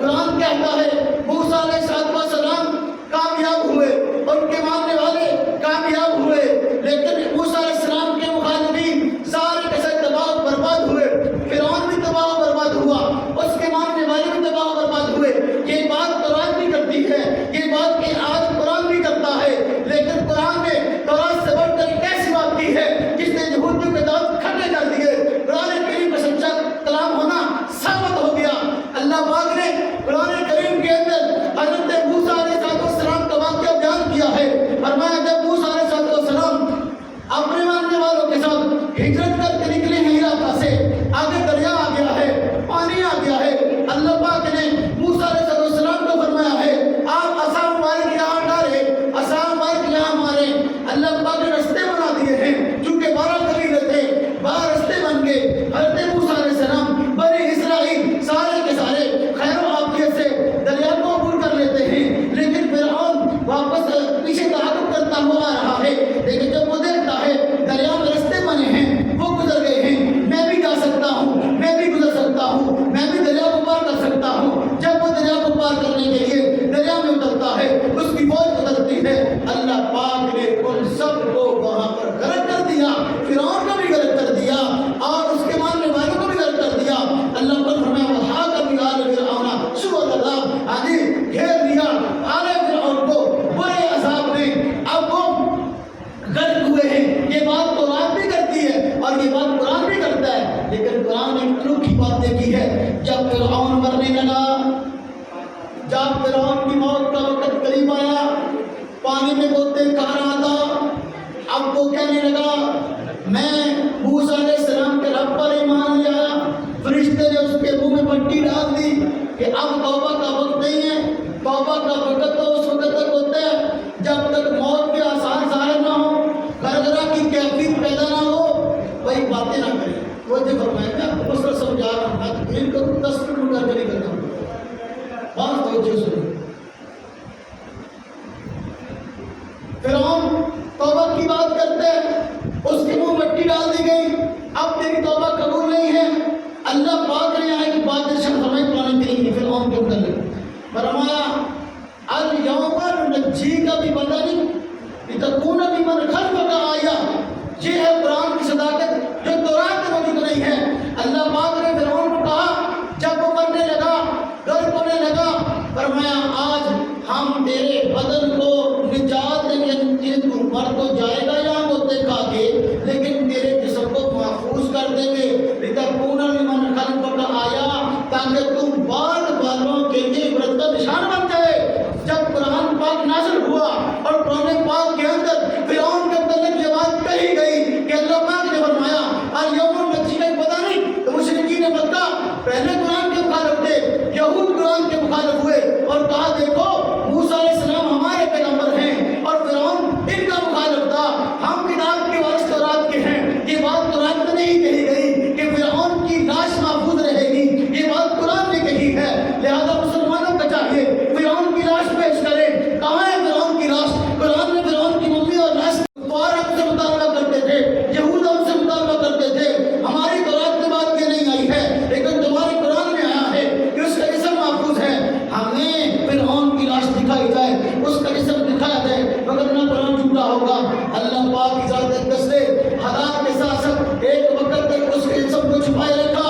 قرآن کہتا ہے موسیٰ علیہ السلام کامیاب ہوئے، ان کے ماننے والے کامیاب ہوئے، لیکن موسیٰ علیہ السلام کے مخالفین سارے کے سارے تباہ و برباد ہوئے۔ فرعون بھی تباہ و برباد ہوا، اس کے ماننے والے بھی تباہ و برباد ہوئے۔ یہ بات قرآن بھی کرتی ہے، یہ بات کہ آج قرآن بھی کرتا ہے، لیکن قرآن نے تورات سے بڑھ کر کیسی بات کی ہے جس نے یہودیوں کے دانت کھٹے کر دیے۔ قرآن کریم کا سچا کلام ہونا ثابت ہو گیا۔ اللہ پاک نے قرآن کریم کے اندر حضرت موسیٰ علیہ السلام کا واقعہ بیان کیا ہے۔ فرمایا جب موسیٰ علیہ السلام اپنے ماننے والوں کے ساتھ ہجرت کر کے نکلے ہیں علاقہ سے، آگے دریا آ گیا ہے، پانی آ گیا ہے، اللہ پاک نے موسیٰ علیہ السلام کو فرمایا ہے آپ عصا مبارک یہاں ڈالے، عصا مبارک یہاں مارے۔ اللہ پاک نے رستے بنا دیے ہیں، چونکہ 12 قبیلے تھے، 12 رستے بن گئے۔ حضرت موسیٰ علیہ السلام بنی اسرائیل سارے کے سارے خیر و عافیت سے دریا کو عبور کر لیتے ہیں، لیکن فرعون واپس پیچھے تعاقب کرتا ہوا آ رہا ہے۔ لیکن جب وہ دیکھتا ہے دریا میں رستے بنے ہیں، وہ گزر گئے ہیں، میں بھی جا سکتا ہوں، میں بھی گزر سکتا ہوں، میں بھی دریا کو پار کر سکتا ہوں۔ جب وہ دریا کو پار کرنے کے لیے دریا میں اترتا ہے، اس کی فوج اترتی ہے، اللہ پاک نے ان سب کو وہاں پر غرق کر دیا، فرعون کو بھی غرق کر دیا اور اس کے ماننے والوں کو بھی غرق کر دیا۔ اللہ پر فرمایا وَحَاقَ بِآلِ فِرْعَوْنَ سُوءُ الْعَذَابِ، آدھی گھیر دیا آلِ فرعون کو برے عذاب نے۔ اب وہ غرق ہوئے ہیں۔ یہ بات قرآن بھی کرتی ہے اور یہ بات قرآن بھی کرتا ہے، لیکن قرآن نے انوکھی بات دیکھی ہے۔ جب فرعون مرنے لگا، جب فرعون کی موت کا وقت قریب آیا، پانی میں بولتے کہا رہا تھا، اب وہ کہنے لگا میں موسیٰ علیہ السلام کے رب پر ایمان لیا۔ فرشتے نے اس کے منہ میں پٹی ڈال دی کہ اب توبہ کا وقت نہیں ہے، توبہ کا وقت تو اس وقت تک ہوتا ہے جب تک موت کے آثار ظاہر نہ ہو، گرگرہ کی کیفیت پیدا نہ ہو، وہی باتیں نہ کریں۔ وہ جو فرمایا میں آپ کو مسئلہ سمجھا رہا ہوں، میں تقریر کروں 10 منٹ کر کے نہیں کرتا ہوں، بات توجہ سنیں۔ فرعون توبہ کی بات کرتے ہیں، اس کے منہ مٹی ڈال دی گئی، اب تیری توبہ قبول نہیں ہے۔ اللہ پاک نے آئے کہ بات ارشاد فرمائی قرآن کریم میں فرعون کے متعلق فرمایا الیوم ننجیک ببدنک لتکون لمن خلفک آیہ۔ یہ ہے قرآن کی صداقت جو تورات میں موجود نہیں ہے۔ اللہ پاک نے فرعون کو کہا جب وہ مرنے لگا، غرق ہونے لگا، فرمایا آج ہم تیرے بدن کو نجات دیں گے، تو مر تو جائے گا یہاں ہوتے کھا کے، لیکن تیرے جسم کو محفوظ کر دیں گے لتکون لمن خلفک آیہ، تاکہ تم بعد والوں کے لیے عبرت کا نشان بن جائے۔ جب قرآن پاک نازل ہوا اور قرآن پاک کے اندر فرعون کے متعلق یہ بات کہی گئی کہ اللہ پاک نے فرمایا الیوم ننجیک ببدنک، تو مشرکین مکہ پہلے قرآن کے مخالف تھے، یہود قرآن کے مخالف ہوئے اور کہا دیکھو موسیٰ علیہ السلام ہمارے پیغمبر ہیں اور فرعون ان کا مخالف تھا، ہم کتاب کے وارث تورات کے ہیں۔ یہ بات قرآن میں نہیں کہی گئی کہ فرعون کی لاش محفوظ رہے گی، یہ بات قرآن نے کہی ہے، لہذا مسلمانوں کا چاہیے فرعون کی لاش پیش کرے۔ کہاں ہے فرعون کی لاش؟ قرآن میں فرعون کی ممی اور لاش ہم سے مطالبہ کرتے تھے، یہود ہم سے مطالبہ کرتے تھے، ہماری تورات میں بات یہ نہیں آئی ہے، لیکن تمہارے قرآن میں آیا ہے کہ اس کا جسم محفوظ ہے۔ ہمیں فرعون کی لاش دکھائی جائے، اس کا جسم دکھایا جائے، مگر نہ قرآن جھوٹا ہوگا۔ اللہ پاک کی ذات اقدس نے حالات کے ساتھ ساتھ ایک وقت تک اس کے جسم کو چھپائے رکھا۔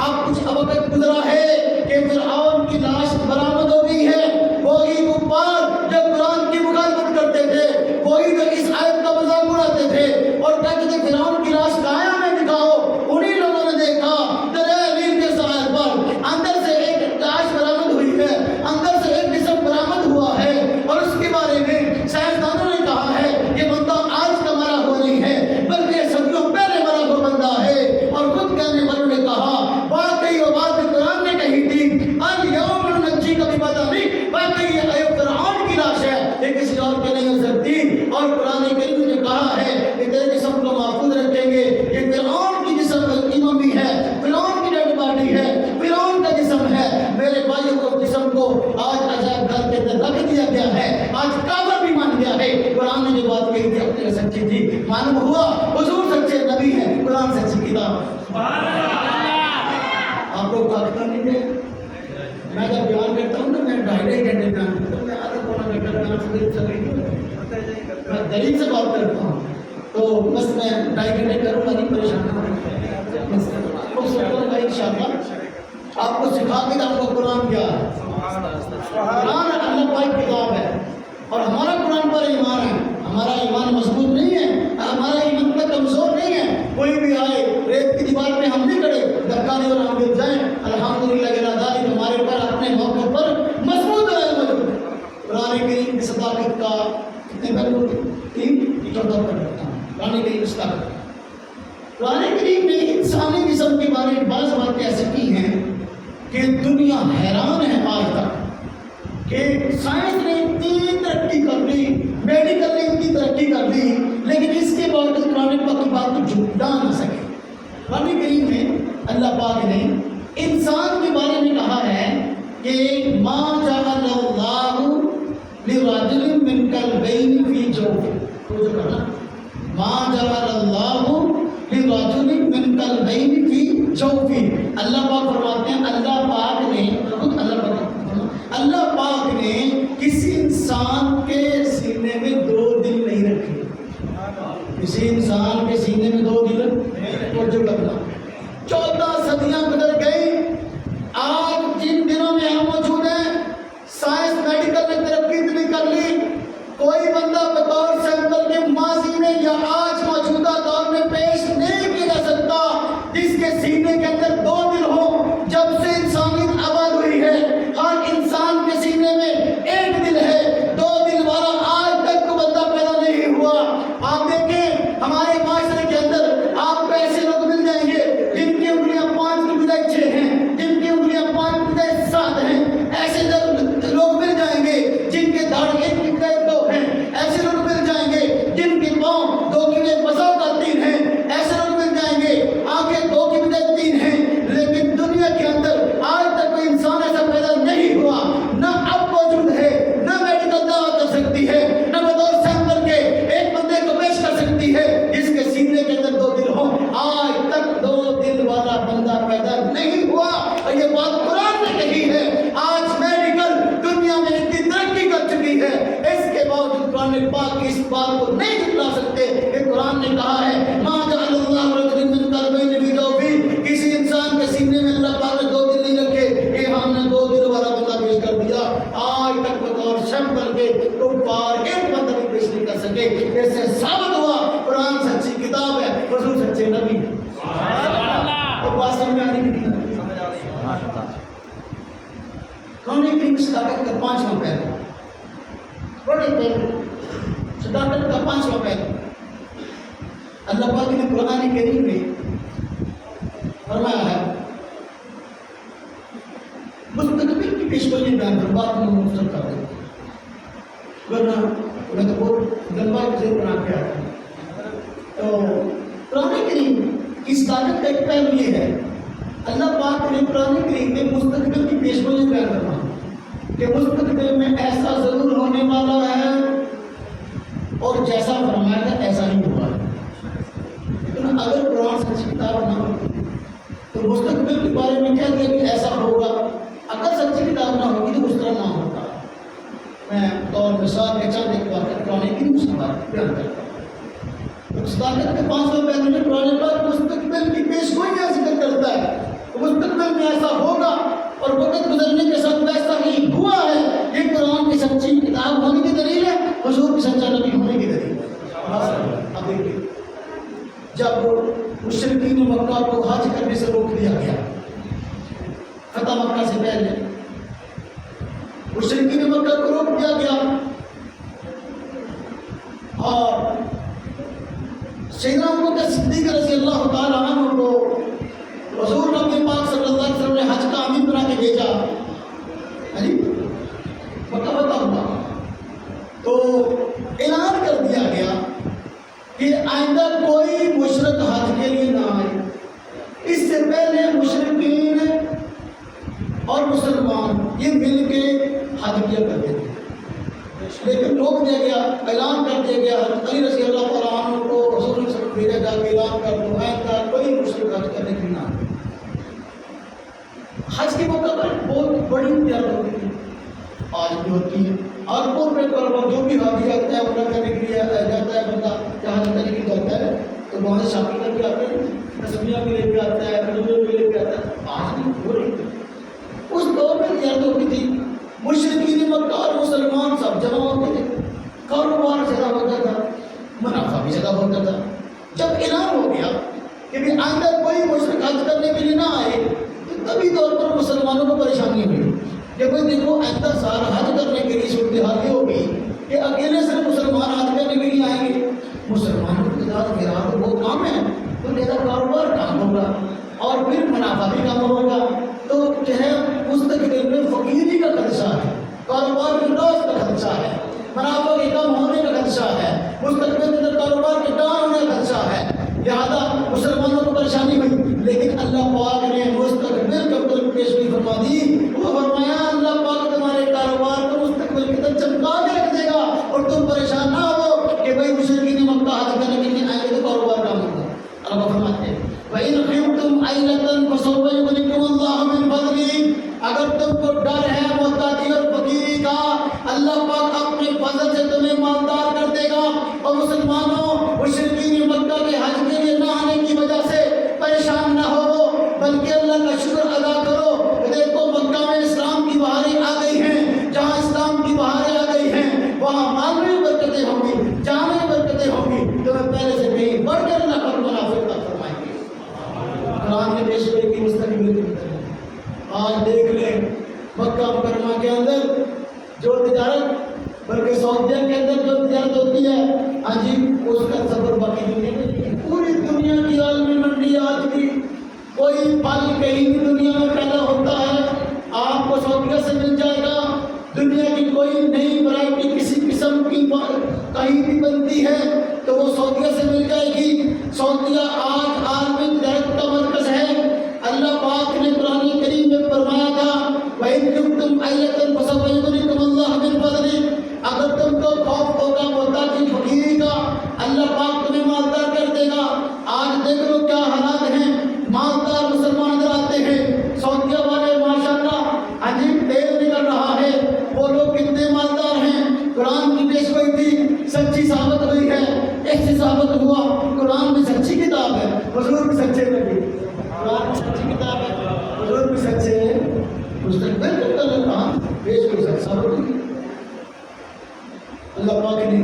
اب کچھ وقت گزرا ہے کہ فرعون کی لاش برآمد ہو گئی ہے۔ وہی کفار جو قرآن کی مخالفت کرتے تھے، وہی جو اس آیت کا مذاق اڑاتے تھے اور کہتے تھے فرعون کی لاش کہاں ہے ہمیں دکھاؤ، انہی لوگوں نے دیکھا دریا نیل کے ساحل پر اندر سے ایک لاش برآمد ہوئی ہے، اندر سے ایک جسم برآمد ہوا ہے، اور اس کے بارے میں سائنسدانوں نے کہا ہے یہ بندہ آج کا مرا ہوا نہیں ہے بلکہ صدیوں پہلے مرا ہوا بندہ ہے۔ اور خود کہنے والوں نے کہا واقعی وہ بات قرآن نے کہی تھی الیوم ننجیک ببدنک، واقعی یہ فرعون کی لاش ہے، یہ کسی اور کی نہیں ہو سکتی۔ اور قرآن کریم نے کہا ہے کہ تیرے جسم کو محفوظ رکھیں گے، یہ فرعون کی جسم کی ممی ہے، فرعون کی ڈیڈ باڈی ہے، فرعون کا جسم ہے۔ میرے بھائیوں کو جسم کو آج عجائب گھر کے اندر رکھ دیا گیا ہے، آج کعبہ بھی مان گیا ہے۔ قرآن نے جو بات کہی تھی اپنے سچی تھی، معلوم ہوا حضور سچے نبی ہیں، قرآن سچی کتاب ہے۔ آپ لوگ طاقت نہیں دے، میں جب بیان کرتا ہوں نا میں 2.5 گھنٹے بیان کرتا ہوں، میں آدھا پونا گھنٹہ بیان سے میں دلیل سے بات کرتا ہوں، تو بس میں 2.5 گھنٹے کروں گا، نہیں پریشان ہوگا انشاءاللہ۔ آپ کو سکھا کے آپ کو قرآن کیا ہے، قرآن اللہ پاک کی کتاب ہے، اور ہمارا قرآن پر ایمان ہے، ہمارا ایمان مضبوط نہیں ہے، ہمارا ایمان کا کمزور نہیں ہے۔ کوئی بھی آئے ریت کی دیوار پہ ہم نہیں کھڑے دھکا دے اور ہم گر جائیں، الحمدللہ کہ ناداری ہمارے اوپر اپنے موقع پر مضبوط ہے موجود۔ قرآن کریم کی صداقت کا کتنے پہلو 14 کرتا ہوں۔ قرآن کریم کی صداقت، قرآن کریم نے انسانی جسم کے بارے میں بعض باتیں ایسی کی ہیں کہ دنیا حیران ہے آج تک کہ سائنس نے اتنی ترقی کر لی، میڈیکل نے اتنی ترقی کر لی، لیکن اس کے باوجود قرآن پاک کی بات کو جھٹلا نہ سکے۔ قرآن کریم میں اللہ پاک نے انسان کے بارے میں کہا ہے کہ ما جعل اللہ لرجل من قلبین فی جوفہ، تو جو کہنا ما جعل اللہ لرجل من قلبین فی جوفہ، اللہ پاک فرماتے ہیں اللہ پاک نے اللہ پاک نے کسی انسان کے سینے میں 2 دل نہیں رکھے، کسی انسان کے سینے میں 2 دل توجہ کرنا۔ 14 صدیاں گزر گئی، آج جن دنوں میں ہم موجود ہیں سائنس میڈیکل نے ترقی اتنی کر لی، کوئی بندہ بطور سیمپل کے ماضی میں یا آج موجودہ دور میں پیش نہیں کیا جا سکتا جس کے سینے کے اندر 2 دل ہوں۔ جب سے انسانیت آباد ہوئی ہے ہر انسان کے سینے میں 1 دل ہے، 2 دل والا آج تک کو بندہ پیدا نہیں ہوا۔ آپ دیکھیں ہمارے معاشرے کے اندر آپ کو ایسے لوگ مل جائیں گے جن کی انگلیاں 5 کی بجائے 6 ہیں، جن کی انگلیاں 5 کی بجائے 7 ہیں، ایسے لوگ مل جائیں کلمہ پاک کی اس بات کو نہیں جھٹلا سکتے کہ قرآن نے کہا ہے ما جعل اللہ رجل من قلبین فی جوفہ، کسی انسان کے سینے میں اللہ پاک نے دو دل نہیں رکھے کہ ہم نے دو دل والا بندہ پیش کر دیا. آج تک بطور شم کر کے کفار ایک بندہ بھی پیش نہیں کر سکے. اس سے ثابت ہوا قرآن سچی کتاب ہے، رسول سچے نبی. اور بات سمجھ میں آنے کی نہیں. قرآن کریم صداقت کا 5واں پہلو، بڑے پہلو، صداقت کا 5واں پہلو. اللہ پاک نے قرآن کریم میں فرمایا ہے مستقبل کی پیشگوئی بیان کر بات میں مختصر کر دیں، ورنہ میں تو بہت لمبا ذکر بنا کے آتا ہوں. تو قرآن کریم کی صداقت کا ایک پہلو یہ ہے اللہ پاک نے قرآن کریم میں مستقبل کی پیشگوئی بیان کرنا کہ مستقبل میں ایسا ضرور ہونے والا ہے اور جیسا فرمایا تھا ایسا ہی ہوا ہے. لیکن اگر قرآن سچی کتاب نہ ہو تو مستقبل کے بارے میں کہہ دیا کہ ایسا ہوگا، اگر سچی کتاب نہ ہوگی تو اس طرح نہ ہوتا. میں اور مثال کے چند ایک واقعہ قرآن کریم سے بات بیان کرتا ہوں. صداقت کے 5واں پہلو میں قرآن پاک مستقبل کی پیشگوئی کا ذکر کرتا ہے. مستقبل میں ایسا ہوگا اور وقت گزرنے کے ساتھ ویسا ہی ہوا ہے. یہ قرآن کی سچی کتاب ہونے کی دلیل ہے، حضور کی سچا نبی ہونے کی دلیل ہے. اب دیکھیے جب مشرکین مکہ کو حج کرنے سے روک دیا گیا فتح مکہ سے پہلے، مشرکین مکہ کو روک دیا گیا اور سیدنا ابوبکر صدیق رضی اللہ تعالیٰ عنہ کو حضور نبی پاک صلی اللہ علیہ وسلم نے حج کا امین بنا کے بھیجا. مکہ فتح ہوا تو اعلان کر دیا گیا کہ آئندہ کوئی مشرک حج کے لیے نہ آئے. اس سے پہلے مشرکین اور مسلمان یہ مل کے حج کیا کرتے تھے، لیکن روک دیا گیا، اعلان کر دیا گیا. علی رضی اللہ تعالیٰ عنہ کو رسول اللہ صلی اللہ علیہ وسلم بھیجا جا کے اعلان کر دو آئندہ کوئی مشرک حج کرنے کے لیے نہ آئے. حج کے موقع پر بہت بڑی تیاری ہوتی تھی، آج بھی ہوتی ہے. اور پورے جو بھی حاجی آتا ہے عمرہ کرنے کے لیے جاتا ہے بندہ جہاں کرنے کے لیے جاتا ہے تو وہاں سے شامل کر کے آتے ہیں، تسمیہ بھی لے کے آتا ہے، رجوع بھی لے کے آتا ہے. آج بھی ہو رہی تھی. اس دور میں تیاری ہوتی تھی، مشرکین مکہ اور مسلمان سب جمع ہوتے تھے، کاروبار زیادہ ہوتا تھا، منافع بھی زیادہ ہوتا تھا. جب اعلان ہو گیا کہ آئندہ کوئی مشرک حج کرنے کے لیے نہ آئے تو طبی طور پر مسلمانوں کو پریشانی ہوئی کہ بھائی دیکھو آئندہ سال حج کرنے کے لیے صورتحال یہ ہوگی کہ اکیلے سے مسلمان حج کرنے کے لیے آئیں گے، مسلمانوں کے ساتھ میرا تو وہ کام ہے تو میرا کاروبار کام ہوگا اور پھر منافع بھی کم ہوگا. تو جو ہے مستقبل میں فقیری کا خدشہ ہے، کاروبار کے لاس کا خدشہ ہے، منافع کے کم ہونے کا خدشہ ہے، مستقبل میں کاروبار کے ڈاؤن ہونے کا خدشہ ہے. لہٰذا مسلمانوں کو پریشانی ہوئی. لیکن اللہ پاک نے مستقبل کا پیشگوئی فرما دی. وہ فرمایا اللہ پاک تمہارے کاروبار کو مستقبل کی طرف چمکا کے رکھ دے گا اور تم پریشان نہ ہو کہ بھائی مشرکین مکہ حج کرنے کے لیے آئیں گے تو کاروبار کام ہوگا. اللہ فرماتے ہیں وَإِنْ خِفْتُمْ عَيْلَةً فَسَوْفَ يُغْنِيكُمُ اللَّهُ مِنْ فَضْلِهِ، اگر تم کو ڈر ہے محتاجی اور فقیری کا، اللہ پاک اپنے فضل سے تمہیں مالدار کر دے گا. اور مسلمانوں مشرکین مکہ کے حج کے لیے نہ آنے کی وجہ سے پریشان نہ ہو، بلکہ اللہ کا شکر ادا کرو. دیکھو مکہ میں اسلام کی بہاریں آ گئی ہیں، جہاں اسلام کی بہاریں آ گئی ہیں وہاں مالی برکتیں ہوں گی، جانی برکتیں ہوں گی. تو میں پہلے سے کہیں بڑھ کر اللہ پر منافع عطا فرمائیں گے. قرآن نے پیشگوئی کی مستقبل کی طرح آج دیکھ لیں مکہ مکرمہ کے اندر جو تجارت، بلکہ سعودیہ کے اندر جو تجارت ہوتی ہے، ہاں جی اس کا سفر باقی دنیا میں پوری دنیا کی عالمی منڈی آج بھی کوئی پھل کہیں بھی دنیا میں پیدا ہوتا ہے آپ کو سعودیہ سے مل جائے گا. دنیا کی کوئی نئی ورائٹی کسی قسم کی کہیں بھی بنتی ہے تو وہ سعودیہ سے مل جائے گی. سعودیہ آج عالمی تجارت کا مرکز ہے. اللہ پاک نے قرآن کریم میں فرمایا تھا وَإِنْ خِفْتُمْ عَيْلَةً فَسَوْفَ يُغْنِيكُمُ اللَّهُ مِنْ فَضْلِهِ، اگر تم کو خوف ہوگا محتاجی فقیری کا، اللہ پاک تمہیں مالدار کر دے گا. آج دیکھ لو کیا حالات ہیں، مالدار مسلمان نظر آتے ہیں. سعودیہ والے ماشاءاللہ عجیب تیل نکل رہا ہے، وہ لوگ کتنے مالدار ہیں. قرآن کی پیشگوئی تھی وقت ہوا قرآن بھی سچی کتاب ہے، حضور بھی سچے نبی، قرآن بھی سچی کتاب ہے، حضور بھی سچے مستقبل کو کل قرآن پیش کر سکتا ہے۔ اللہ پاک نے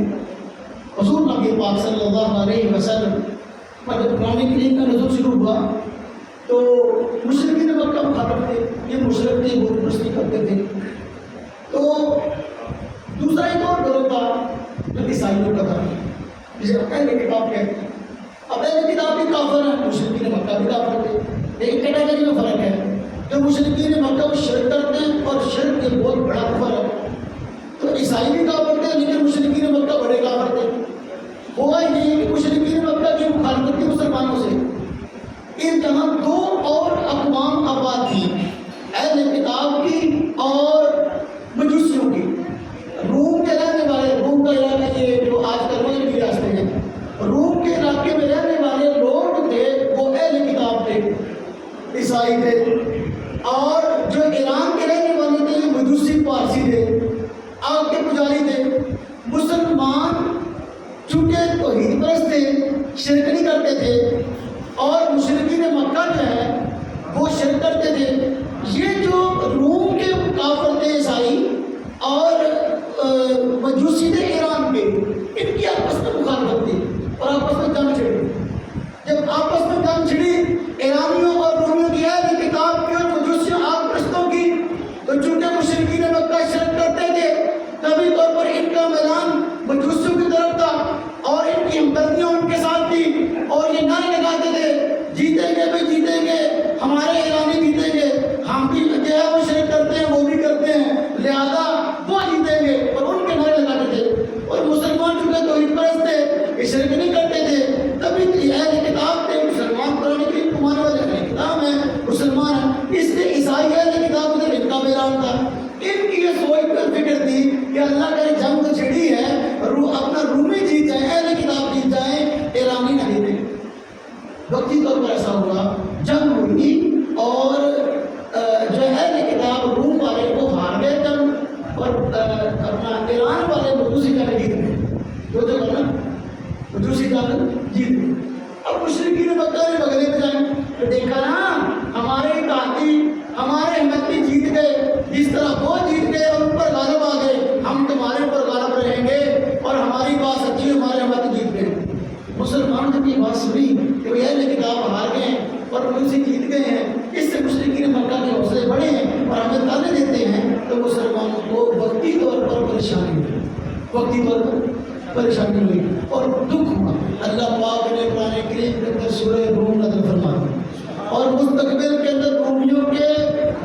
حضور نبی پاک صلی اللہ علیہ وسلم پر جب قرآن کریم کا نزول شروع ہوا تو مشرکین مکہ مخاطب تھے، یہ مشرک تھے، بت پرستی کرتے تھے۔ تو دوسرا ایک اور گروہ تھا جو عیسائیوں کا تھا، جسے اہل کتاب کہتے ہیں۔ اب اہل کتاب بھی کافر ہیں، مشرکین مکہ بھی کافر تھے، لیکن کیٹیگری میں فرق ہے۔ جو مشرکین مکہ وہ شرک کرتے ہیں اور شرک ایک بہت بڑا کفر ہے، تو عیسائی بھی کافر تھے لیکن مشرکین مکہ بڑے کافر تھے۔ ہوا یہ کہ مشرکین مکہ کی مخالفت تھی مسلمانوں سے، ان جہاں دو اور اقوام آباد تھی، اہل کتاب کی اور مجوسیوں کی۔ روم کے رہنے والے، روم کا علاقہ یہ جو آج کل مغرب کی ریاستیں ہیں، روم کے علاقے میں رہنے والے لوگ تھے وہ اہل کتاب تھے، عیسائی تھے، اور جو ایران کے رہنے والے تھے مجوسی پارسی تھے، آگ کے پجاری تھے۔ مسلمان چونکہ توحید پرست تھے، شرک نہیں کرتے تھے، اور مشرکین مکہ جو ہے وہ شرک کرتے تھے۔ یہ جو روم کے کافر تھے عیسائی اور مجوسی تھے ایران کے، ان کی آپس میں مخالفت تھی اور آپس میں جنگ چھڑی۔ جب آپس میں جنگ چھڑی ایرانیوں اور رومیوں کی، اہل کتاب کی اور مجوسیوں آگ پرستوں کی، تو چونکہ مشرکین مکہ شرک کرتے تھے، طبی طور پر ان کا میدان مجوسیوں کی طرف تھا اور ان کی ہمدردیاں ان کے ساتھ تھی، اور یہ نعرے لگاتے تھے جیتیں گے بھائی جیتیں گے، ہمارے ایرانی جیتیں گے، ہم بھی جو ہے وہ شرک کرتے ہیں وہ بھی کرتے ہیں، لہذا وہ جیتیں گے، اور ان کے نعرے لگاتے تھے۔ اور مسلمان چونکہ توحید پرست تھے، یہ شرک نہیں کرتے تھے، تبھی اہل کتاب تھے، مسلمان قرآن کریم کو ماننے والے اہل کتاب ہیں، مسلمان ہیں، اس لیے عیسائی اہل کتاب ادھر ان کا میدان تھا۔ ان کی یہ سوچ پر فکر تھی کہ اللہ کرے جنگ تو چھڑی ہے، اپنا رومی جیت جائیں، اہل کتاب جیت جائیں، ایرانی نہ جیتے۔ وقتی طور پر ایسا ہوا، جنگ ہوئی اور جو اہل کتاب روم والے وہ ہار گئے جنگ، اور اپنا ایران والے مجوسی جنگ جیت گئے، جو کرنا مجوسی جنگ جیت گئے۔ اب مشرکین مکہ نے بغلے میں جائیں تو دیکھا نا ہمارے اتحادی، ہمارے احمدی جیت گئے، جس طرح وہ جیت گئے اور ان پر غالب آ گئے، ہم تمہارے اوپر غالب رہیں گے، اور ہماری بات سچی، ہمارے احمدی جیت گئے۔ مسلمان جب یہ بات سنی کہ وہ اہل کتاب ہار گئے ہیں اور ان سے جیت گئے ہیں، اس سے مشرکین مکہ کے حوصلے بڑھے ہیں اور ہمیں تانے دیتے ہیں، تو مسلمانوں کو وقتی طور پر پریشانی ہوئی، وقتی طور پر پریشانی ہوئی اور دکھ ہوا۔ اللہ پاک نے قرآن کریم کے اندر سورہ روم نازل فرمائی اور مستقبل کے اندر رومیوں کے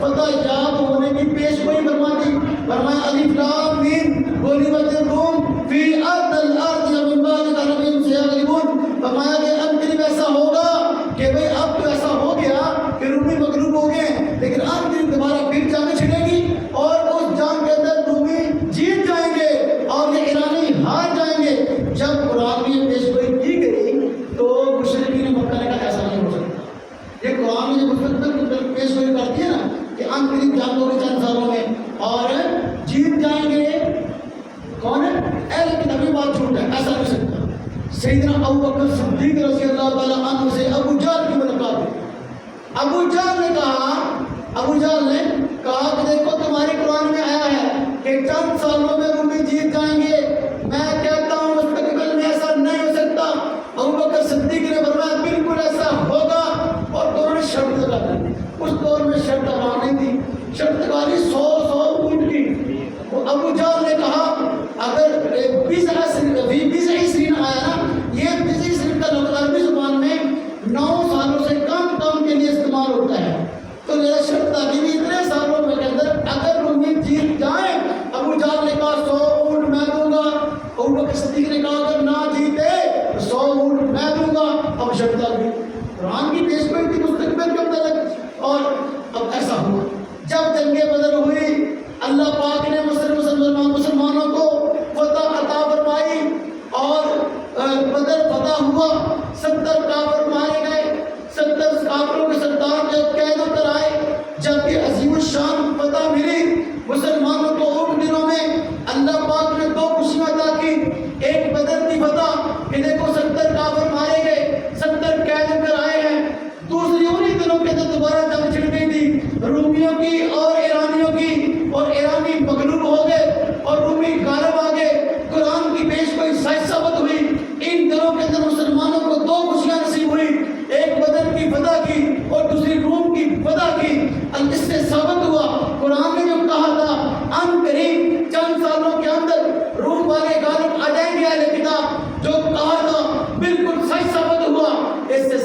فتح یاب ہونے کی پیش گوئی فرمائی۔ فرمایا الف لام میم غلبت الروم فی ارض الارض من بعد غلبہم سیغلبون۔ فرمایا کہ اب قریب ایسا ہوگا کہ بھئی اب تو ایسا ہو گیا کہ رومی مغلوب ہو گئے، لیکن اب قریب دوبارہ پھر جنگ چھڑے گی اور اس جنگ کے اندر رومی جیت جائیں گے اور یہ ایرانی ہار جائیں گے۔ جب قرآن میں پیش گوئی کی گئی تو مشرکین مکہ نے کہا ایسا نہیں ہو سکتا۔ یہ قرآن میں مستقبل پیش گوئی کرتی ہے نا کہ ان قریب جنگ ہوگی چند سالوں میں اور جیت جائیں گے، کون ہے؟ اہل کتابی بات جھوٹ ہے، ایسا نہیں ہو سکتا۔ سیدنا ابو بکر صدیق رضی اللہ تعالیٰ عنہ سے ابو جہل کی ملاقات ہوئی۔ ابو جہل نے کہا کہ دیکھو تمہارے قرآن میں آیا ہے کہ چند سالوں میں رومی جیت جائیں گے، میں کہتا ہوں مستقبل میں ایسا نہیں ہو سکتا۔ ابو بکر صدیق نے فرمایا بالکل ایسا ہوگا، اور دونوں نے شرط لگا دی۔ اس دور میں شرط لگا نہیں تھی، شرط لگا دی 100 اونٹ کی۔ ابو جہل نے کہا اگر 20 آیا نا، یہ 20 کا لفظ عربی زبان میں 9 سالوں سے کم کے لیے استعمال ہوتا ہے، تو میرا شرط تھا کہ اتنے سالوں میں کے اندر اگر رومی جیت جائیں، ابو جہل نے کہا 100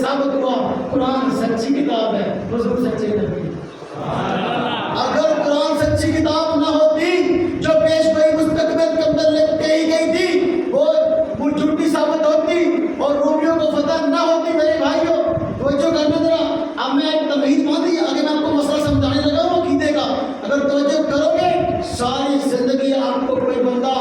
ثابت ہوا قرآن سچی کتاب ہے، حضور سچے نبی۔ اگر قرآن سچی کتاب نہ ہوتی جو پیش گوئی مستقبل کے اندر کہی گئی تھی وہ جھوٹی ثابت ہوتی اور رومیوں کو فتح نہ ہوتی۔ میرے بھائیوں توجہ کرنا ذرا، اب میں ایک تمہید باندھی، آگے میں آپ کو مسئلہ سمجھانے لگا ہوں عقیدے کا، اگر توجہ کرو گے ساری زندگی آپ کو کوئی بندہ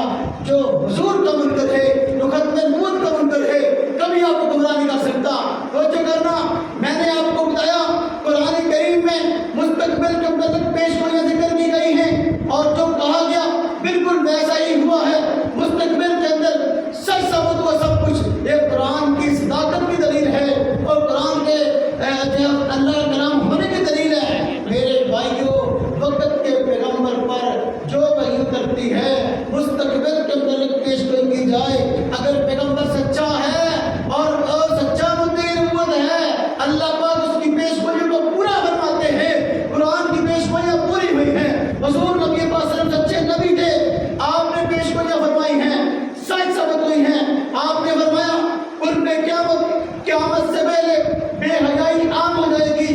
جو حضور کا منکر ہے، جو ختم نبوت کا منکر ہے، کبھی آپ کو گمراہ نہیں کر سکتا۔ توجہ کرنا، میں نے آپ کو بتایا قرآن کریم میں مستقبل کے متعلق پیش گوئیاں ذکر کی گئی ہیں اور جو کہا گیا بالکل ویسا ہی ہوا ہے۔ مستقبل کے اندر سچ ثابت ہوا سب کچھ، یہ قرآن کی صداقت کی دلیل ہے اور قرآن کے اللہ کلام ہونے کی دلیل ہے۔ میرے بھائیوں وقت کے پیغمبر پر جو وحی اترتی ہے مستقبل کے متعلق پیش گوئی کی جائے، اگر پیغمبر سچا ہے اور سچا مدعی نبوت ہے، اللہ پاک اس کی پیش گوئیوں کو پورا فرماتے ہیں۔ قرآن کی پیش گوئیاں پوری ہوئی ہیں، حضور نبی پاک صلی اللہ علیہ وسلم سچے نبی تھے، آپ نے پیش گوئیاں فرمائی ہیں، سچ ثابت ہوئی ہیں۔ آپ نے فرمایا قرب قیامت سے پہلے بے حیائی عام ہو جائے گی،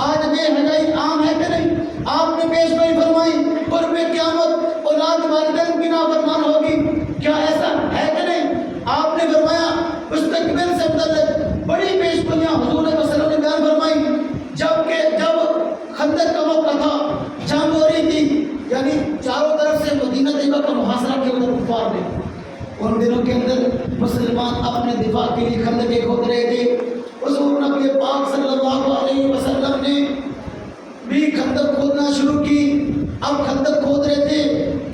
آج بے حیائی عام ہے کہ نہیں؟ آپ نے پیش گوئی فرمائی قرب قیامت اولاد والدین کی نافرمان ہوگی، کیا ایسا ہے کہ نہیں؟ آپ نے فرمایا مستقبل سے متعلق بڑی پیش گوئیاں حضور صلی اللہ علیہ وسلم نے بیان فرمائی، جب خندق کا موقع تھا، جنگ ہو رہی تھی، یعنی چاروں طرف سے مدینہ طیبہ کا محاصرہ کیا ادھر کفار نے، ان دنوں کے اندر مسلمان اپنے دفاع کے لیے خندقیں کھود رہے تھے۔ حضور نبی پاک صلی اللہ علیہ وسلم نے بھی خندق کھودنا شروع کی۔ اب خندق کھود رہے تھے،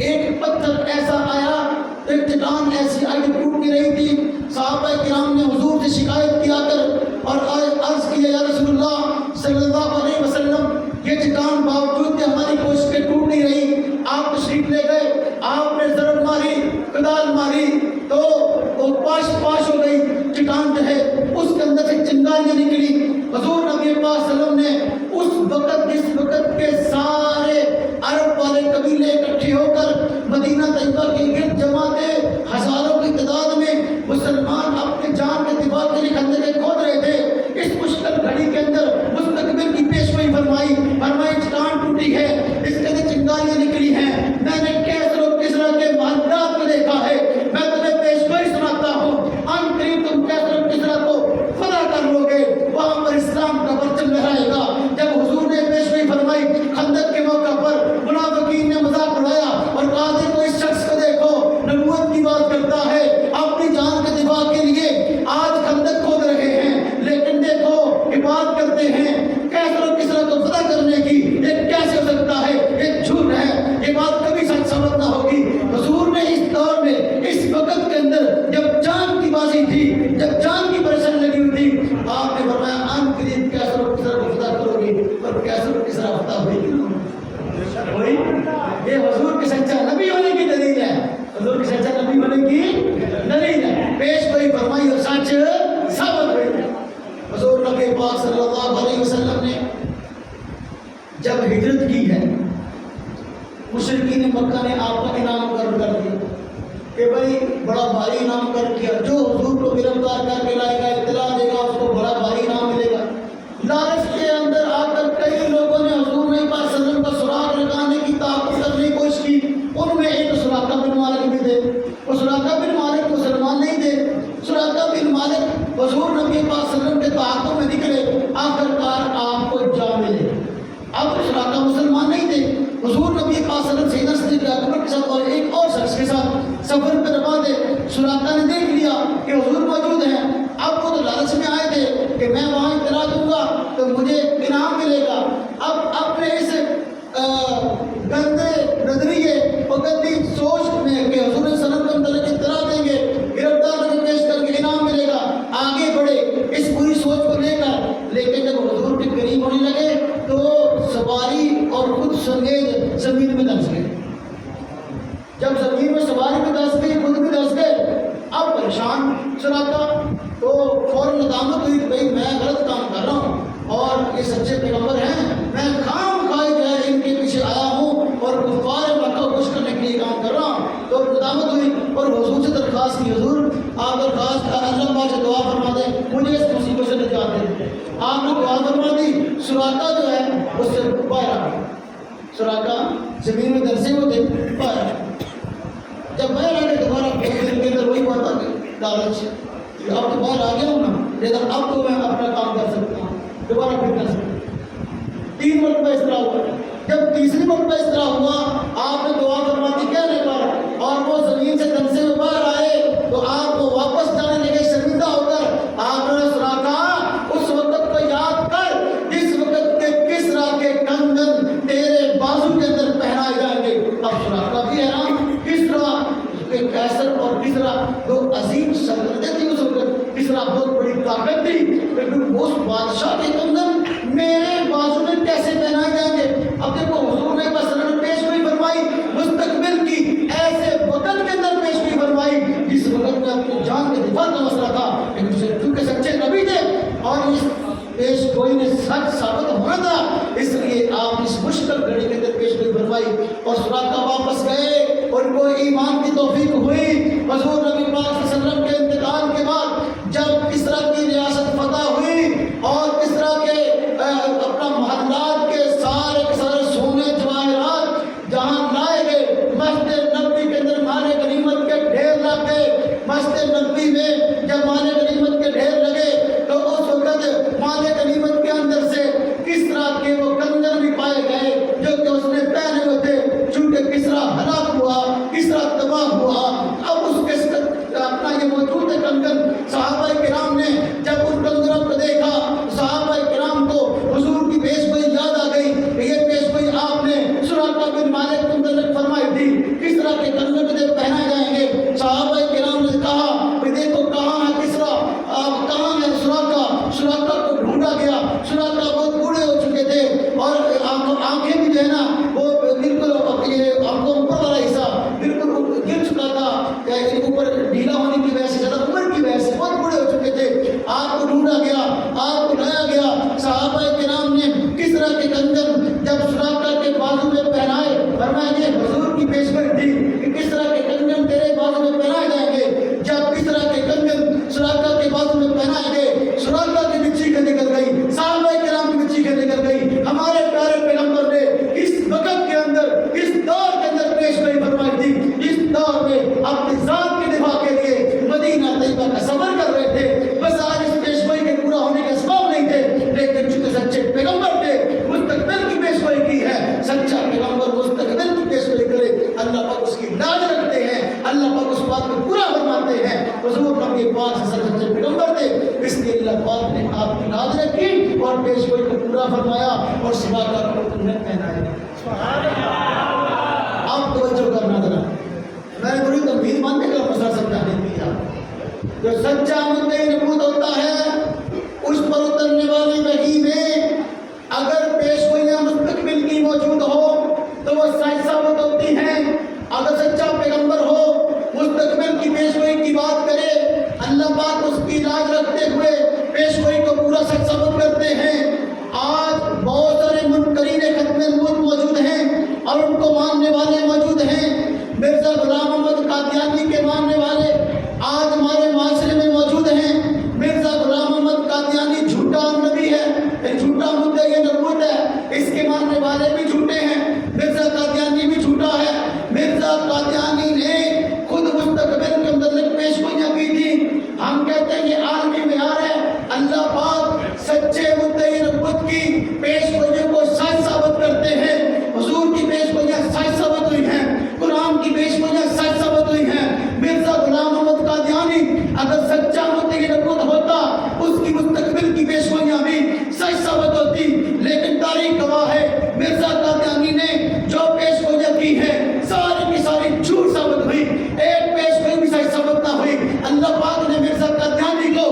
ایک پتھر ایسا آیا، ایک چٹان ایسی آئی ٹوٹ نہیں رہی تھی۔ صحابہ کرام نے حضور سے شکایت کیا کر اور عرض کیا یا رسول اللہ صلی اللہ علیہ وسلم یہ چٹان باوجود کہ ہماری کوششیں ٹوٹ نہیں رہی، آپ تشریف لے گئے، آپ نے ضرب ماری، کدال ماری تو وہ پاش ہو گئی چٹان جو ہے، اس کے اندر سے چنگاریاں نکلی۔ حضور نبی پاک صلی اللہ علیہ وسلم نے اس وقت جس وقت کے سارے عرب والے قبیلے اکٹھے ہو کر مدینہ طیبہ کے گرد جمع تھے، ہزاروں کی تعداد میں مسلمان اپنے جان کے دفاع کے لیے خندقیں کھود رہے تھے۔ اس مشکل گھڑی کے اندر مستقبل کی پیشگوئی فرمائی چٹان ٹوٹی ہے، اس کے اندر چنگاریاں نکلی ہیں، میں نے کیسر و کسرا کے محلات کو دیکھا ہے، میں تمہیں پیشگوئی سناتا ہوں، ان قریب تم کیسر و کسرا کو فتح کر لو گے، وہاں پر اسلام کا پرچم لہرائے گا۔ جب حضور نے پیشگوئی فرمائی خندق کے موقع پر منافقین نے مذاق اڑایا اور کہا دیکھو اس شخص کو دیکھو، نبوت کی بات کرتا ہے، اپنی جان کے دفاع کے لیے آج خندق کھود رہے ہیں، لیکن دیکھو کہ بات کرتے ہیں کیسر و کسرا کو فتح کرنے کی، یہ کیسے ہو سکتا ہے، یہ جھوٹ ہے، یہ بات کبھی سچ ثابت نہ ہوگی۔ حضور نے اس دور میں اس وقت کے اندر جب جان کی بازی تھی، جب جان کی پریشانی لگی ہوئی تھی، آپ نے فرمایا ان قریب کیسر و کسرا کو فتح کرو گی، اور کیسر و کسرا فتح ہوئی کہ ہوئی؟ یہ حضور کے سچا نبی ہونے کی دلیل ہے، حضور کے سچا نبی ہونے کی دلیل ہے، پیش گوئی فرمائی اور سچ ثابت ہوئی۔ حضور نبی پاک صلی اللہ علیہ وسلم نے جب ہجرت کی ہے، مشرکین مکہ نے آپ کا انعام مقرر کر دیا کہ بھائی بڑا بھاری انعام کر کیا، جو حضور کو گرفتار کر کے لائے گا، اطلاع دے گا، اس کو بڑا بھاری انعام ملے گا۔ لالچ کے اندر آ کر کئی لوگوں نے حضور نبی پاک صلی اللہ علیہ وسلم کا سراغ لگانے کی تعاقب کرنے کی کوشش کی، ان میں ایک سراقہ بن مالک بھی تھے، وہ سراقہ بن مالک مسلمان نہیں تھے، سراقہ بن مالک حضور نبی پاک صلی اللہ علیہ وسلم کے تعاقب میں نکلے، آخرکار آپ کو جا ملے۔ اب سراقہ مسلمان نہیں تھے، حضور نبی پاک صلی اللہ علیہ وسلم سیدنا صدیق اکبر کے ساتھ اور ایک اور شخص کے ساتھ سفر پہ روانہ تھے۔ سراقہ نے دیکھ لیا کہ حضور موجود ہیں، اب وہ تو لالچ میں آئے تھے کہ میں وہاں اطلاع دوں گا تو مجھے انعام ملے گا۔ اب اپنے اس گندے نظریے اور گندی سوچ میں کہ حضور صلی اللہ علیہ وسلم کو متعلق اطلاع دیں گے، گرفتار کر کے پیش کر کے انعام ملے گا، آگے بڑھے اس بری سوچ کو لے کر، لیکن جب حضور کے قریب ہونے لگے تو سواری اور خود سنگیز زمین میں دھنس گئے۔ جب زمین میں سواری میں دھنس گئی، خود بھی دھنس گئے، اب پریشان سراقہ تو فوراً ندامت ہوئی کہ بھائی میں غلط کام کر رہا ہوں اور یہ سچے پیغمبر ہیں، میں خام خواہ جو ہے ان کے پیچھے آیا ہوں اور کفار مکہ کو خوش کرنے کے لیے کام کر رہا ہوں، تو قدامت ہوئی اور حضور سے درخواست کی، حضور آپ درخواست اللہ پاک سے دعا فرما دیں مجھے اس مصیبت سے نجات دے دیں۔ آپ نے دعا فرما دی، سراقہ جو ہے اس سے باہر آ گیا، سراقہ زمین میں درسے ہوئے تھے، باہر آ گئے۔ جب باہر آ گئے دوبارہ دل کے اندر وہی بات آ گئی لالچ، اب تو باہر آ گیا ہوں نا، لیکن اب تو میں اپنا کام کر سکتا ہوں، دوبارہ پھر کر سکتا ہوں۔ 3 مرتبہ اس طرح ہوا۔ جب تیسری مرتبہ اس طرح ہوا آپ نے دعا فرما دی کہنے پر، اور وہ زمین سے دنسے میں باہر آئے تو آپ کو واپس جانے لگے شرمندہ ہو کر۔ آپ نے سراقہ اس وقت کو یاد کر جس وقت کے کسریٰ کے کنگن تیرے بازو کے اندر پہنائے جائیں گے۔ اب سراقہ بھی ہے نا، کسریٰ قیصر اور کسریٰ دو عظیم سلطنتیں تھی اس وقت، کسریٰ بہت بڑی طاقت تھی، لیکن اس بادشاہ کے کنگن میرے بازو میں کیسے پہنائے جائیں گے؟ اب دیکھو حضور نے مثلاً پیش گوئی فرمائی مستقبل کی، ایسے وقت کے اندر پیش گوئی فرمائی جس وقت میں اپنی جان کے دفاع کا مسئلہ تھا، لیکن چونکہ سچے نبی تھے اور اس پیش گوئی نے سچ ثابت ہونا تھا، اس لیے آپ اس مشکل گھڑی کے اندر پیش گوئی فرمائی اور سراقہ واپس گئے، ان کو ایمان کی توفیق ہوئی۔ حضور نبی پاک صلی اللہ علیہ وسلم کے انتقال کے بعد جب کسریٰ کی ریاست فتح ہوئی اور کسریٰ کے اپنا محلات کے سارے سونے جواہرات جہاں لائے گئے، مسجد نبوی کے اندر مال غنیمت کے ڈھیر لگ گئے۔ مسجد نبوی میں جب مال غنیمت کے ڈھیر لگے تو اس وقت مال غنیمت کے اندر سے کسریٰ کے وہ کنگن بھی پائے گئے جو کہ اس نے پہنے ہوئے تھے۔ چونکہ کسریٰ ہلاک ہوا، کسریٰ تباہ ہوا، اب اس کے اپنا یہ موجود ہے کنگن۔ صحابہ کرام نے جب اس کنگنوں کو دیکھا، صحابہ کرام کو حضور کی پیش گوئی یاد آ گئی۔ یہ پیش گوئی آپ نے سراقہ بن مالک کو متعلق فرمائی تھی، کس طرح کے کنگن مجھے پہنائے جائیں گے۔ صحابہ کرام نے کہا کہ دیکھو کہاں ہے کسریٰ، کہاں ہے سراقہ۔ سراقہ کو ڈھونڈا گیا، سراقہ بہت بوڑھے ہو چکے تھے اور آنکھیں بھی جو ہے نا وہ بالکل یہ آنکھوں اوپر والا حصہ بالکل گر چکا تھا، اوپر ڈھیلا ہونے کی وجہ سے، زیادہ عمر کی وجہ سے بہت بوڑھے ہو چکے تھے۔ آپ کو ڈھونڈا گیا، آپ کو لایا گیا۔ صحابہ کرام نے کس طرح کے کنگن جب سراقہ کے بازو میں پہنائے، فرمایا یہ حضور کی پیش گوئی تھی کہ کس طرح کے کنگن تیرے بازو میں پہنائے جائیں گے۔ جب کس طرح کے کنگن سراقہ کے بازو میں پہنائے گئے، سراقہ کی بچی کے نکل گئی، صحابہ کرام کی بچی کے نکل گئی۔ ہمارے پیارے پیغمبر نے اس وقت کے اندر، اس دور کے اندر پیش گوئی فرمائی تھی۔ اس دور میں اپنی ذات کے دفاع کے لیے مدینہ طیبہ کا سفر کر رہے تھے، بس آج اس پیش گوئی کے پورا ہونے کے اسباب نہیں تھے، لیکن چونکہ سچے پیغمبر تھے مستقبل کی پیش گوئی کی ہے۔ سچا پیغمبر مستقبل کی پیش گوئی کرے، اللہ پاک اس کی لاج رکھتے ہیں، اللہ پاک اس بات کو پورا فرماتے ہیں۔ حضور نبی پاک سے سچے پیغمبر تھے، اس لیے اللہ پاک نے آپ کی لاج رکھی اور پیش گوئی کو پورا فرمایا اور سراقہ کو انہیں پہنایا۔ آپ توجہ کرنا ذرا، میں نے بڑی تمہید ماننے کا مسئلہ سمجھانے دیا۔ جو سچا مدعی نبوت ہوتا ہے اس پر اترنے والی وحی میں اگر پیش گوئیاں مستقبل کی موجود ہو تو وہ سچ ثابت ہوتی ہیں۔ اگر سچا پیغمبر ہو مستقبل کی پیش گوئی کی بات کرے، اللہ پاک اس کی لاج رکھتے ہوئے پیش گوئی کو پورا سچ ثابت کرتے ہیں۔ آج بہت سارے منکرین ختم نبوت موجود ہیں اور ان کو ماننے والے موجود ہیں۔ مرزا غلام احمد قادیانی کے ماننے والے آج ہمارے معاشرے میں موجود ہیں۔ مرزا غلام احمد قادیانی جھوٹا نبی ہے، جھوٹا مدعی نبوت ہے، اس کے ماننے والے بھی جھوٹے ہیں۔ مرزا قادیانی بھی جھوٹا ہے۔ مرزا قادیانی نے خود مستقبل کے متعلق پیش گوئیاں کی تھی۔ ہم کہتے ہیں یہ عالمی معیار ہے۔ اللہ پاک سچے مدعی نبوت کی پیش گوئیوں کو سچ ثابت کرتے ہیں۔ حضور کی پیش گوئیاں سچ ثابت ہوئی ہیں، قرآن کی پیش گوئیاں سچ ثابت ہوئی ہیں۔ مرزا غلام احمد قادیانی اگر سچا مدعی نبوت ہوتا اس کی مستقبل کی پیش گوئیاں بھی سچ ثابت ہوتی، لیکن تاریخ گواہ ہے مرزا قادیانی نے جو پیش گوئیاں کی ہیں ساری کی ساری جھوٹ ثابت ہوئی، ایک پیش گوئی بھی سچ ثابت نہ ہوئی۔ اللہ پاک نے مرزا قادیانی کو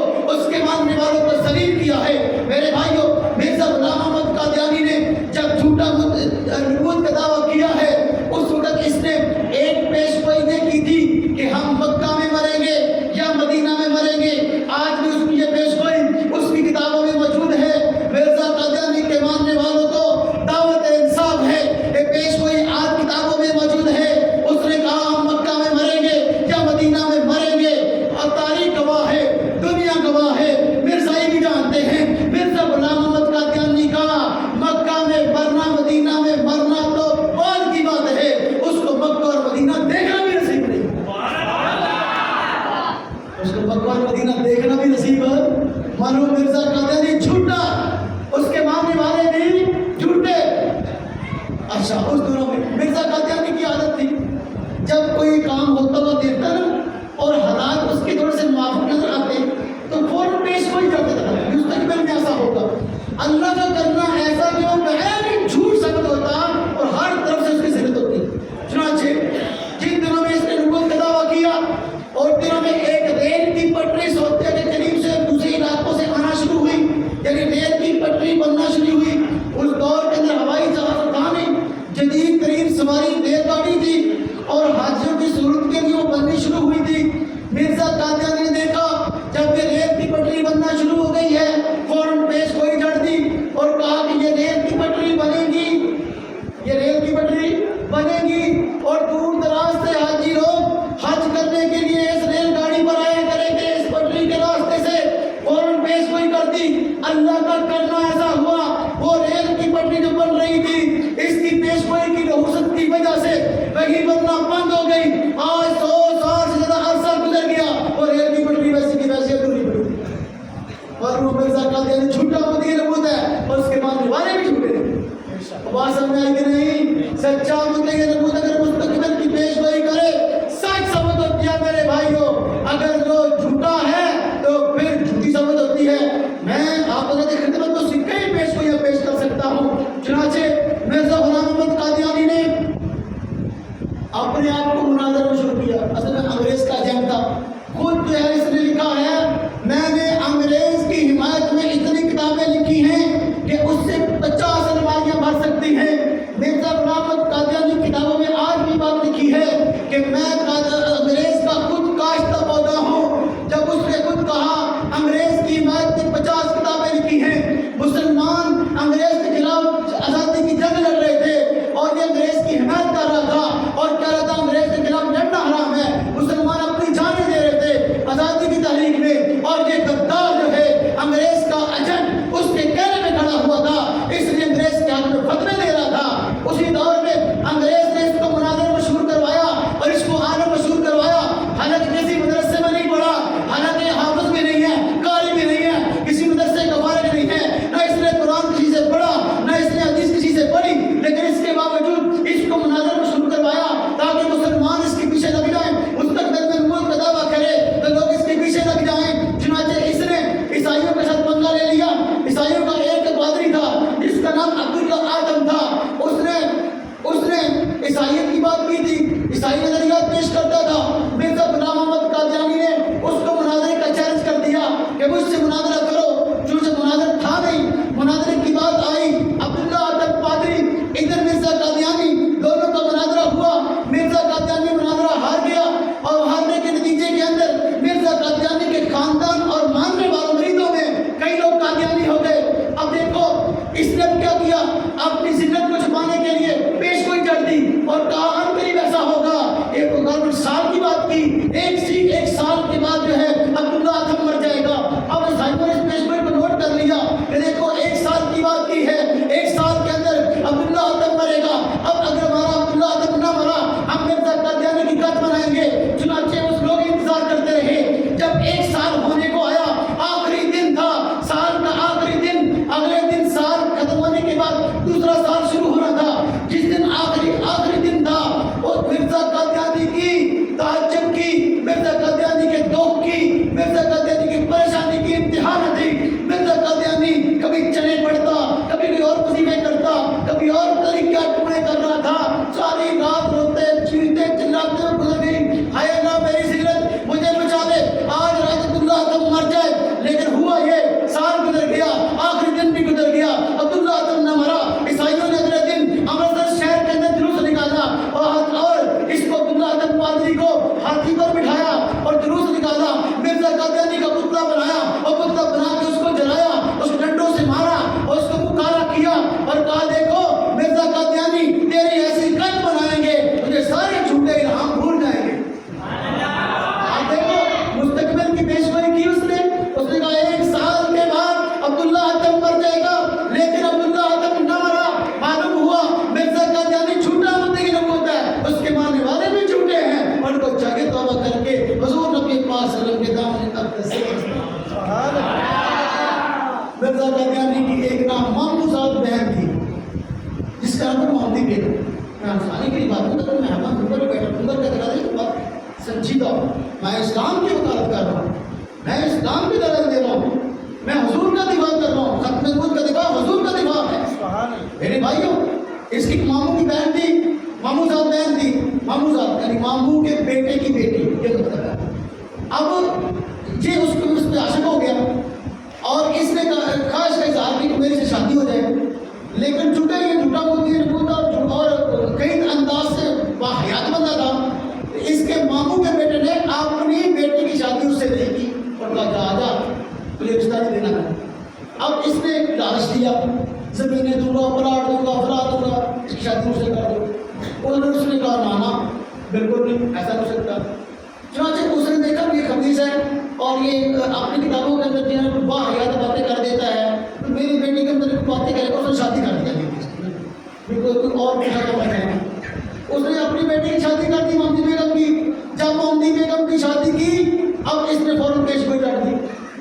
کام ہوتا ہوا دیکھتا نا اور حالات اس کے تھوڑے سے موافق نظر آتے تو فوراً پیش گوئی کر دیتا تھا مستقبل میں ایسا ہوگا. اللہ کا کرنا ایسا کہ وہ بغیر جھوٹ ثابت ہوتا اور ہر طرف سے اس کی ضرورت ہوتی. چنانچہ جن دنوں میں اس نے نبوت کا دعویٰ کیا اور دنوں میں ایک ریل کی پٹری سعودیہ کے قریب سے دوسرے علاقوں سے آنا شروع ہوئی, یعنی ریل کی پٹری بننا شروع ہوئی. اس دور کے اندر ہوائی جہاز تھا نہیں, جدید ترین سواری ریل گاڑی تھی اور حاجیوں کی سہولت کے لیے وہ بننی شروع ہوئی تھی. مرزا قادیانی نے دیکھا جب یہ ریل کی پٹری بننا شروع ہو گئی ہے, فوراً پیش گوئی جڑ دی اور کہا کہ یہ ریل کی پٹری بنے گی, یہ ریل کی پٹری بنے گی اور دور دراز سے حاجی لوگ حج کرنے کے لیے اس ریل گاڑی پر آیا کریں گے اس پٹری کے راستے سے. فوراً پیش گوئی کر دی. اللہ کا کرنا ایسا ہوا, وہ ریل کی پٹری جو بن رہی تھی اس کی پیش گوئی کی نحوست کی وجہ سے وہی بننا بند ہو گئی. آج 100 سال سے زیادہ عرصہ گزر گیا اور ریل کی پٹری ویسی کی ویسی ادھوری پڑی. اور وہ مرزا قادیانی جھوٹا مدعی نبوت ہے اور اس کے ماننے والے بھی جھوٹے ہیں. بات سمجھ آئی کہ نہیں؟ سچا مدعی نبوت اگر مستقبل کی پیش گوئی کرے سچ ثابت ہوتی ہے میرے بھائیوں. اگر جو جھوٹا ہے تو پھر جھوٹی ثابت ہوتی ہے. میں آپ حضرت کی خدمت کو سکے ہی پیش گوئیاں پیش کر سکتا ہوں. چنانچہ مرزا غلام محمد قادیانی نے اپنے آپ کو مناظر میں شروع کیا. اصل میں انگریز کا ایجنٹ تھا. خود جو ہے اس نے لکھا ہے میں نے انگریز کی حمایت میں اتنی کتابیں لکھی ہیں کہ اس سے 50 الماریاں بھر سکتی ہیں. مرزا غلام محمد قادیانی کتابوں میں آج بھی بات لکھی ہے کہ میں انگریز کا خود کاشتہ پودا ہوں. جب اس نے خود کہا انگریز کی حمایت میں 50 کتابیں لکھی ہیں. مسلمان انگریز کے خلاف آزادی کی جنگ لڑ رہے تھے اور یہ انگریز کی حمایت کر رہا تھا اور کہہ رہا تھا انگریز کے خلاف لڑنا حرام ہے. مسلمان اپنی جانیں دے رہے تھے آزادی کی تحریک میں اور یہ غدار جو ہے انگریز کا ایجنٹ اس کے کہنے میں کھڑا ہوا تھا, اس لیے انگریز کے حق میں فتوے دے رہا تھا. اسی دور میں انگریز نے اس کو مناظر مشہور کروایا اور اس کو عالم مشہور کروایا. حالانکہ کسی مدرسے میں نہیں پڑھا, حالانکہ حافظ بھی نہیں ہے, قاری بھی نہیں ہے, کسی مدرسے کا فارغ نہیں ہے, نہ اس نے قرآن کسی سے پڑھا نہ اس نے حدیث کسی سے پڑھی, لیکن اس کے باوجود اس کو مناظر مشہور کروایا تاکہ مسلمان اس کے پیچھے لگ جائیں, مستقبل میں نبوت کا دعویٰ کرے تو لوگ اس کے پیچھے لگ جائیں. چنانچہ اس نے عیسائیوں کے ساتھ پنگا لے لیا. عیسائیوں کا ایک پادری تھا جس کا نام عبداللہ آدم تھا. اس نے عیسائیت کی بات کی تھی, عیسائی نظریات پیش کرتا تھا. مرزا غلام محمد قادیانی نے اس کو مناظرے کا چیلنج کر دیا کہ مجھ سے مناظرہ کرو. چونکہ مناظر تھا نہیں, مناظرے کی بات آئی. عبداللہ آدم پادری ادھر مرزا قادیانی, دونوں کا مناظرہ ہوا. مرزا قادیانی مناظرہ ہار گیا اور ہارنے کے نتیجے کے اندر مرزا قادیانی کے خاندان اور ماننے والوں مریدوں میں کئی لوگ قادیانی ہو گئے. اب دیکھو اس نے کیا کیا, اپنی ذلت کو چھپانے کے لیے پیش گوئی کر دی اور کہا ان قریب ایسا ہوگا. ایک گورنمنٹ سال کی بات کی, ایک سال کے بعد جو ہے عبداللہ آدم مر جائے گا. اب عیسائیوں نے اس پیش گوئی کو نوٹ کر لیا کہ دیکھو 1 سال کی بات کی ہے, 1 سال کے اندر عبداللہ آدم مرے گا. اب اگر ہمارا عبداللہ آدم نہ مرا ہم مرزا قادیانی کی قد منائیں گے. چنانچہ اس لوگ انتظار کرتے رہے. جب 1 سال ہونے کو آیا, آخری دن تھا, سال کا آخری دن, اگلے دن سال ختم ہونے کے بعد دوسرا سال شروع ہونا تھا. جس دن آخری دن تھا وہ مرزا قادیانی کی تعجب کی, مرزا قادیانی کے دکھ کی, مرزا قادیانی کی پریشانی کی انتہا نہ تھی. مرزا قادیانی کبھی چنے پڑتا, کبھی کوئی اور وظیفے کرتا, کبھی اور طریقہ ٹوڑے کر رہا تھا. ساری رات روتے چیختے چلاتے ہوئے گزر گئی. ہائے اللہ میری ذلت, مجھے بچا دے, آج رات عبداللہ آدم مر جائے. لیکن ہوا یہ, سال گزر گیا, آخری دن بھی گزر گیا, عبداللہ آدم نہ مرا. عیسائیوں نے اگلے دن امرتسر شہر کے اندر جلوس نکالا اور اس کو عبداللہ آدم پادری کو ہاتھی پر بٹھایا اور جلوس نکالا. مرزا قادیانی کا پتلا بنایا اور پتلا بنا کے اس کو جلایا, اس ڈنڈوں سے مارا اور اس کو پکارا کیا اور کہا دیکھو مرزا قادیانی تیری ایسی قد بنائیں گے تجھے سارے جھوٹے الہام بھول جائیں گے. آپ دیکھو مستقبل کی پیش گوئی کی اس نے کہا 1 سال کے بعد عبداللہ آدم مر جائے گا, لیکن عبداللہ آدم نہ مرا. معلوم ہوا مرزا قادیانی جھوٹا مدعی نبوت ہے, اس کے ماننے والے بھی جھوٹے ہیں. ان کو چاہیے توبہ کر کے حضور نبی پاک صلی اللہ علیہ وسلم کے دامن تک سے مرزا قادیانی کی ایک نام محمود بہن تھی جس کا نام محمدی بیٹا. میں آسانی کے لیے بات نہیں کرتا, میں ہمارا اوپر بیٹھا اوپر کا دکھا دیں بات سنجیدہ ہوں، میں اسلام کی وکالت کر رہا ہوں، میں اسلام کی دعوت دے رہا ہوں، میں حضور کا دفاع کر رہا ہوں، ختم نبوت کا دفاع حضور کا دفاع ہے۔ میرے بھائیوں، اس کی ماموں کی بہن تھی، ماموں صاحب بہن تھی، ماموں صاحب یعنی ماموں کے بیٹے کی بیٹی، یہ مطلب ہے۔ اب یہ اس پہ عاشق ہو گیا اور اس نے خواہش کا اظہار کی کہ میرے سے شادی ہو جائے، لیکن چونکہ یہ جھوٹا بولتا اور کئی انداز سے باحیات بندہ تھا، اس کے ماموں کے بیٹے نے اپنی بیٹی کی شادی اس سے نہیں کی اور کہا جا آجا تجھے رشتہ نہیں دینا ہے۔ اب اس نے لالچ دیا، زمینیں دوں گا، پلاٹ دوں گا، افراد دوں گا، اس کی شادی اس سے کر دو۔ اس نے کہا نانا بالکل نہیں، ایسا ہو سکتا۔ چنانچہ اس نے دیکھا یہ خبیث ہے اور یہ اپنی کتابوں کے اندر جو باحیات باتیں کر دیتا ہے، تو میری بیٹی کے اندر باتیں کرے گا، اس نے شادی کر دیا بالکل اور پوچھا تو میں نے اس نے اپنی بیٹی کی شادی کر دی ممتی بیگم کی۔ جب ممتی بیگم کی شادی کی، اب اس نے فوراً پیش گوئی کر دی،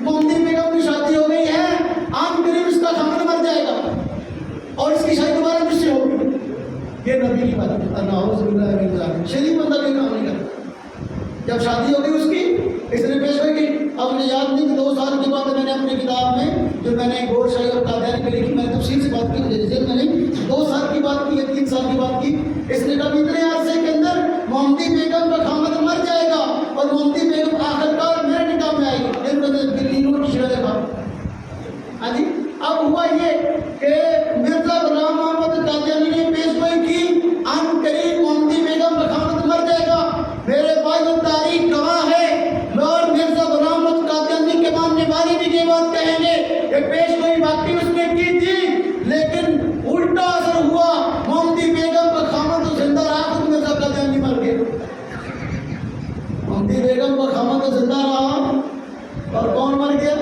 ممتی بیگم کی شادی ہو گئی ہے، آن قریب اس کا خامن مر جائے گا اور اس کی شادی دوبارہ کس سے ہوگی؟ یہ نبی کی بات ہے، نعوذ باللہ من ذالک، شریف بندہ بھی کام نہیں کرتا۔ جب شادی ہو گئی اس کی، اس نے پیش گوئی کی۔ اب مجھے یاد نہیں کہ 2 سال کی بات ہے، میں نے اپنی کتاب میں جو میں نے گور شاہی اور قادیانی پہ لکھی، میں نے تفصیل سے بات کی، مجھے ذہن میں نہیں، 2 سال کی بات کی یا 3 سال کی بات کی۔ اس نے کہا اتنے عرصے کے اندر ممتی بیگم کا خامد مر جائے گا اور ممتی بیگم آخرکار میرے نکاح میں آئے گی۔ ہاں جی، اب ہوا یہ کہ مرزا غلام محمد قادیانی نے پیش گوئی کی، ان قریب ممتی بیگم کا خامد مر جائے گا۔ میرے بھائی تاریخ گواہ ہے، اور مرزا غلام محمد قادیانی کے ماننے والے بھی یہ بات کہیں گے کہ پیش گوئی واقعی اس نے کی تھی، لیکن الٹا اثر ہوا، ممتی بیگم کا خامد تو زندہ رہا، خود مرزا قادیانی مر گیا۔ ممتی بیگم کا خامد تو زندہ رہا اور کون مر گیا؟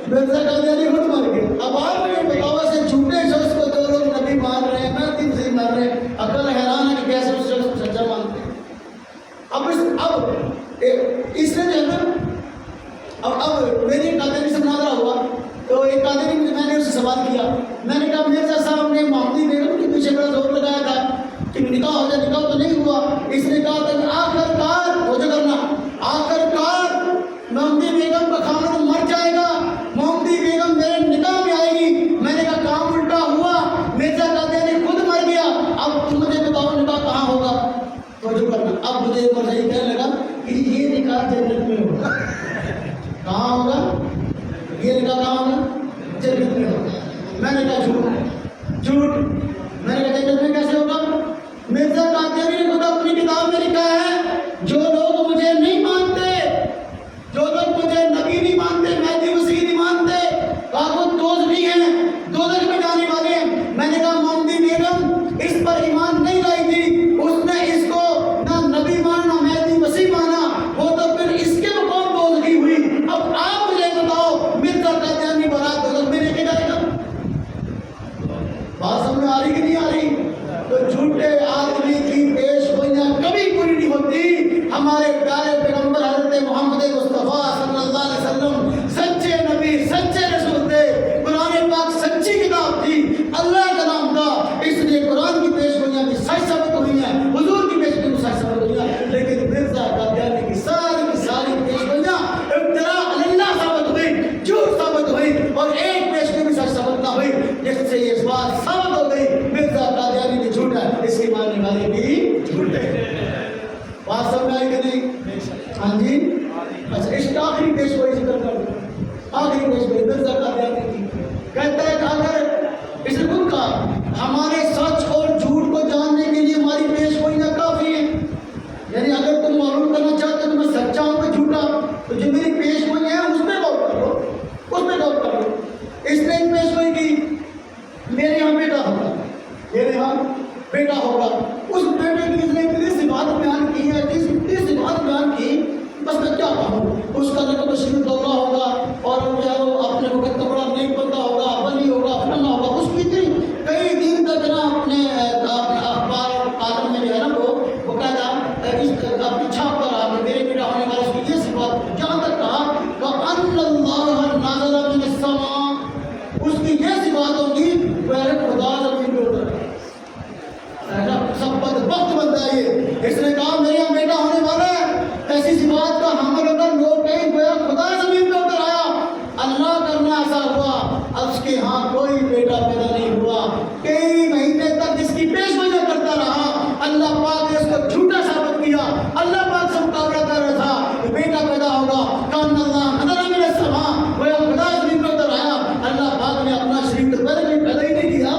مرزا قادیانی خود مر گیا۔ اب آپ مجھے بتاؤ سے جھوٹے شخص کو جو لوگ نبی مان رہے ہیں، میں دن سے مر رہے ہیں، عقل حیران ہے کہ کیسے اس شخص کو سچا مانتے ہیں۔ اب اس نے جو ہے نا، اب میری ایک قادیانی سے مناظرہ ہوا، تو ایک قادیانی میں نے اس سے سوال کیا، میں نے کہا مرزا صاحب نے ممتی بیگم کے پیچھے بڑا زور لگایا تھا کہ نکاح ہو جائے، نکاح تو نہیں ہوا۔ اس نے کہا کہ آخرکار وہ جو کرنا، آخرکار ممتی بیگم کا خامد مر جائے گا، ممتی بیگم میرے نکاح میں آئے گی۔ میں نے کہا کام الٹا ہوا، مرزا قادیانی خود مر گیا، اب تم مجھے بتاؤ نکاح کہاں ہوگا؟ تو جو کرنا، اب مجھے ایک بار یہی کہنے لگا کہ یہ نکاح جنت میں ہوگا۔ کہاں ہوگا یہ نکاح؟ کہاں ہوگا؟ جنت میں ہوگا۔ میں نے کہا جھوٹ جھوٹ، میں نے کہا جنت میں کیسے ہوگا؟ مرزا قادیانی نے خود اپنی کتاب میں لکھا ہے، جو لوگ مجھے نہیں مانتے، جو لوگ مجھے نبی نہیں مانتے، مہدی مسیح نہیں مانتے، وہ دوزخی ہیں، دوزخ میں جانے والے ہیں۔ میں نے کہا ممتی بیگم اس پر ایمان نہیں لائی تھی، اس نے اس کو نہ نبی مانا، مہدی مسیح مانا، وہ تو پھر اس کے مقام دوزخی ہوئی۔ اب آپ مجھے بتاؤ مرزا قادیانی برات دوزخ میں لے کے جائے گا؟ بات سمجھ میں آ رہی کہ نہیں آ رہی؟ تو جھوٹے آدمی کی پیش گوئیاں کبھی پوری نہیں ہوتی۔ ہمارے پیارے پیغمبر حضرت محمد مصطفیٰ صلی اللہ علیہ وسلم سچے نبی، سچے رسول تھے، قرآن پاک سچی کتاب تھی، اللہ کا نام تھا، اس لیے قرآن کی پیش گوئیاں بھی سچ ثابت ہوئی ہیں، حضور کی پیش گوئیاں سچ ثابت ہوئی ہیں، لیکن مرزا قادیانی کی ساری پیش گوئیاں ابتلاء اللہ ثابت ہوئی، جھوٹ ثابت ہوئی، اور ایک پیش گوئی بھی سچ ثابت نہ ہوئی، جس سے یہ بات ثابت ہو گئی مرزا قادیانی بھی جھوٹ ہے، اس کے ماننے والے بھی جھوٹ ہے۔ بات سمجھ آئی کہ نہیں؟ ہاں جی، اچھا اس کا آخری پیش گوئی ذکر کر دوں۔ آخری پیش گوئی مرزا قادیانی کی کہتا ہے کہ اگر اس نے خود کہا ہمارے سچ اور جھوٹ کو جاننے کے لیے ہماری پیش گوئیاں کافی ہیں، یعنی اگر تم معلوم کرنا چاہتے ہو کہ میں سچا ہوں کہ جھوٹا، تو جو میری پیش گوئی ہے اس پہ غور کر لو، اس پہ غور کر لو۔ اس نے ایک پیش گوئی کی میرے یہاں بیٹا ہوگا، میرے یہاں بیٹا ہوگا، اس بیٹے کی اس نے اتنی سی بات بیان کی ہے، اتنی سی بات بیان کی، بس میں کیا کہوں، اس کا نہ تو شریف دولہ ہوگا اور وہ اپنے وقت کا بڑا نیک بندہ ہوگا، ولی ہوگا، فلانا ہوگا، اس کی اتنی کئی دن تک نا اپنے اخبار اور کالم میں جو ہے نا وہ کہتا اپنی چھاپ پر آ کے میرے بیٹا ہونے والا، اس کی یہ سی بات جہاں تک کہا اللہ پاک سے مقابلہ کر رہا تھا کہ بیٹا پیدا ہوگا، کان اللہ نظر من السماء، وہ خدا شریف میں اتر آیا۔ اللہ پاک نے اپنا شریف تو پہلے کہیں پیدا ہی نہیں کیا۔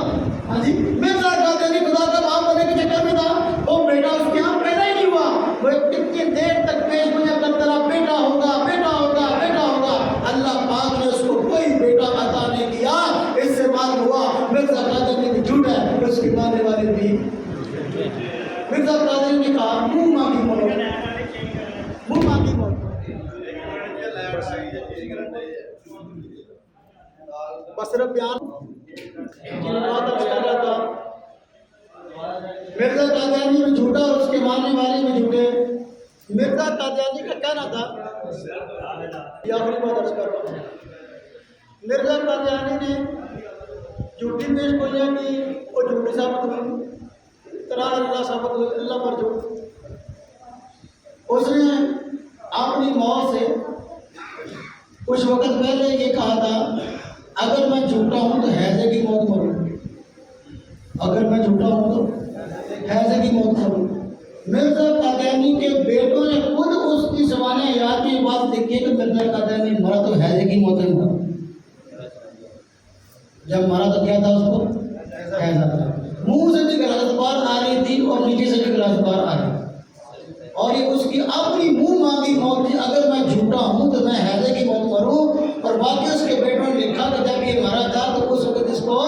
ہاں جی، مرزا قادیانی خدا کا باپ بننے کے چکر میں تھا، وہ بیٹا اس کے یہاں پیدا ہی نہیں ہوا۔ وہ کتنی دیر تک پیش مجھے کرتا رہا، بیٹا ہوگا بیٹا ہوگا بیٹا ہوگا۔ اللہ پاک نے اس کو کوئی بیٹا عطا نہیں کیا۔ اس سے معلوم ہوا مرزا قادیانی بھی جھوٹ ہے، اس کی ماننے والے بھی۔ مرزا قادیانی نے کہا منہ مانگی موت، منہ مانگی موت۔ بس صرف بیان مرزا قادیانی بھی جھوٹا اور اس کے ماننے والے بھی جھوٹے۔ مرزا قادیانی کا کہنا تھا، یہ آخری بات عرض کر رہا ہوں، مرزا قادیانی نے جھوٹی پیش گوئیاں کی، وہ جھوٹی ثابت ہوئی، قرار اللہ ثابت ہوئی، اللہ پر جھوٹ۔ اس نے اپنی موت سے کچھ وقت پہلے یہ کہا تھا، اگر میں جھوٹا ہوں تو حیضے کی موت مروں، اگر میں جھوٹا ہوں تو حیضے کی موت مروں۔ مرزا قادیانی کے بیٹوں نے خود اس کی زبان حیات میں بات لکھی کہ مرزا قادیانی مرا تو حیضے کی موت نہیں مرا۔ جب مرا تو کیا تھا اس کو؟ حیضہ تھا۔ منہ سے بھی گلاس بار آ رہی تھی اور نیچے سے بھی گلاس بار آ رہی تھی، اور یہ اس کی اپنی منہ مانگی موت تھی، اگر میں جھوٹا ہوں تو میں حیضے کی موت مروں۔ اور باقی اس کے بیٹوں نے لکھا کہ جب یہ مرا تھا تو اس وقت اس کو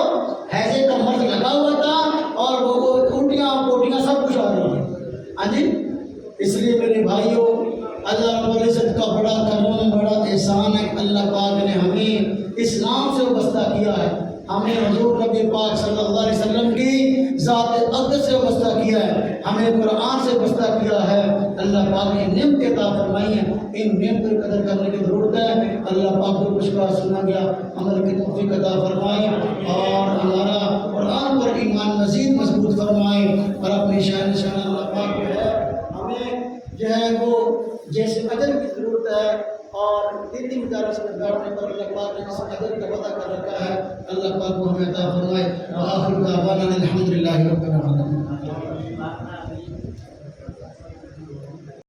حیضے کا مرض لگا ہوا تھا اور وہ الٹیاں پوٹیاں سب کچھ آ رہی ہیں۔ ہاں جی، اس لیے میرے بھائیوں، اللہ رب العزت کا بڑا کرم، بڑا احسان ہے کہ اللہ پاک نے ہمیں اسلام سے وابستہ کیا ہے، ہمیں حضور نبی پاک صلی اللہ علیہ وسلم کی ذات اقدس سے وابستہ کیا ہے، ہمیں قرآن سے وابستہ کیا ہے۔ اللہ پاک نے نعمتیں عطا فرمائی ہیں، ان نعمتوں کی قدر کرنے کی ضرورت ہے۔ اللہ پاک کو کچھ بات سنا گیا، عمل کی توفیق عطا فرمائے اور ہمارا قرآن پر ایمان مزید مضبوط فرمائے، اور اپنی شان اللہ پاک جو ہے ہمیں جو ہے وہ جیسے اجر کی ضرورت ہے اور دینی مدارس میں بیٹھنے پر اللہ پاک نے اس اجر کا وعدہ کر رکھا ہے، اللہ پاک کو ہمیں عطا فرمائے۔ وآخر دعوانا الحمدللہ رب العالمین۔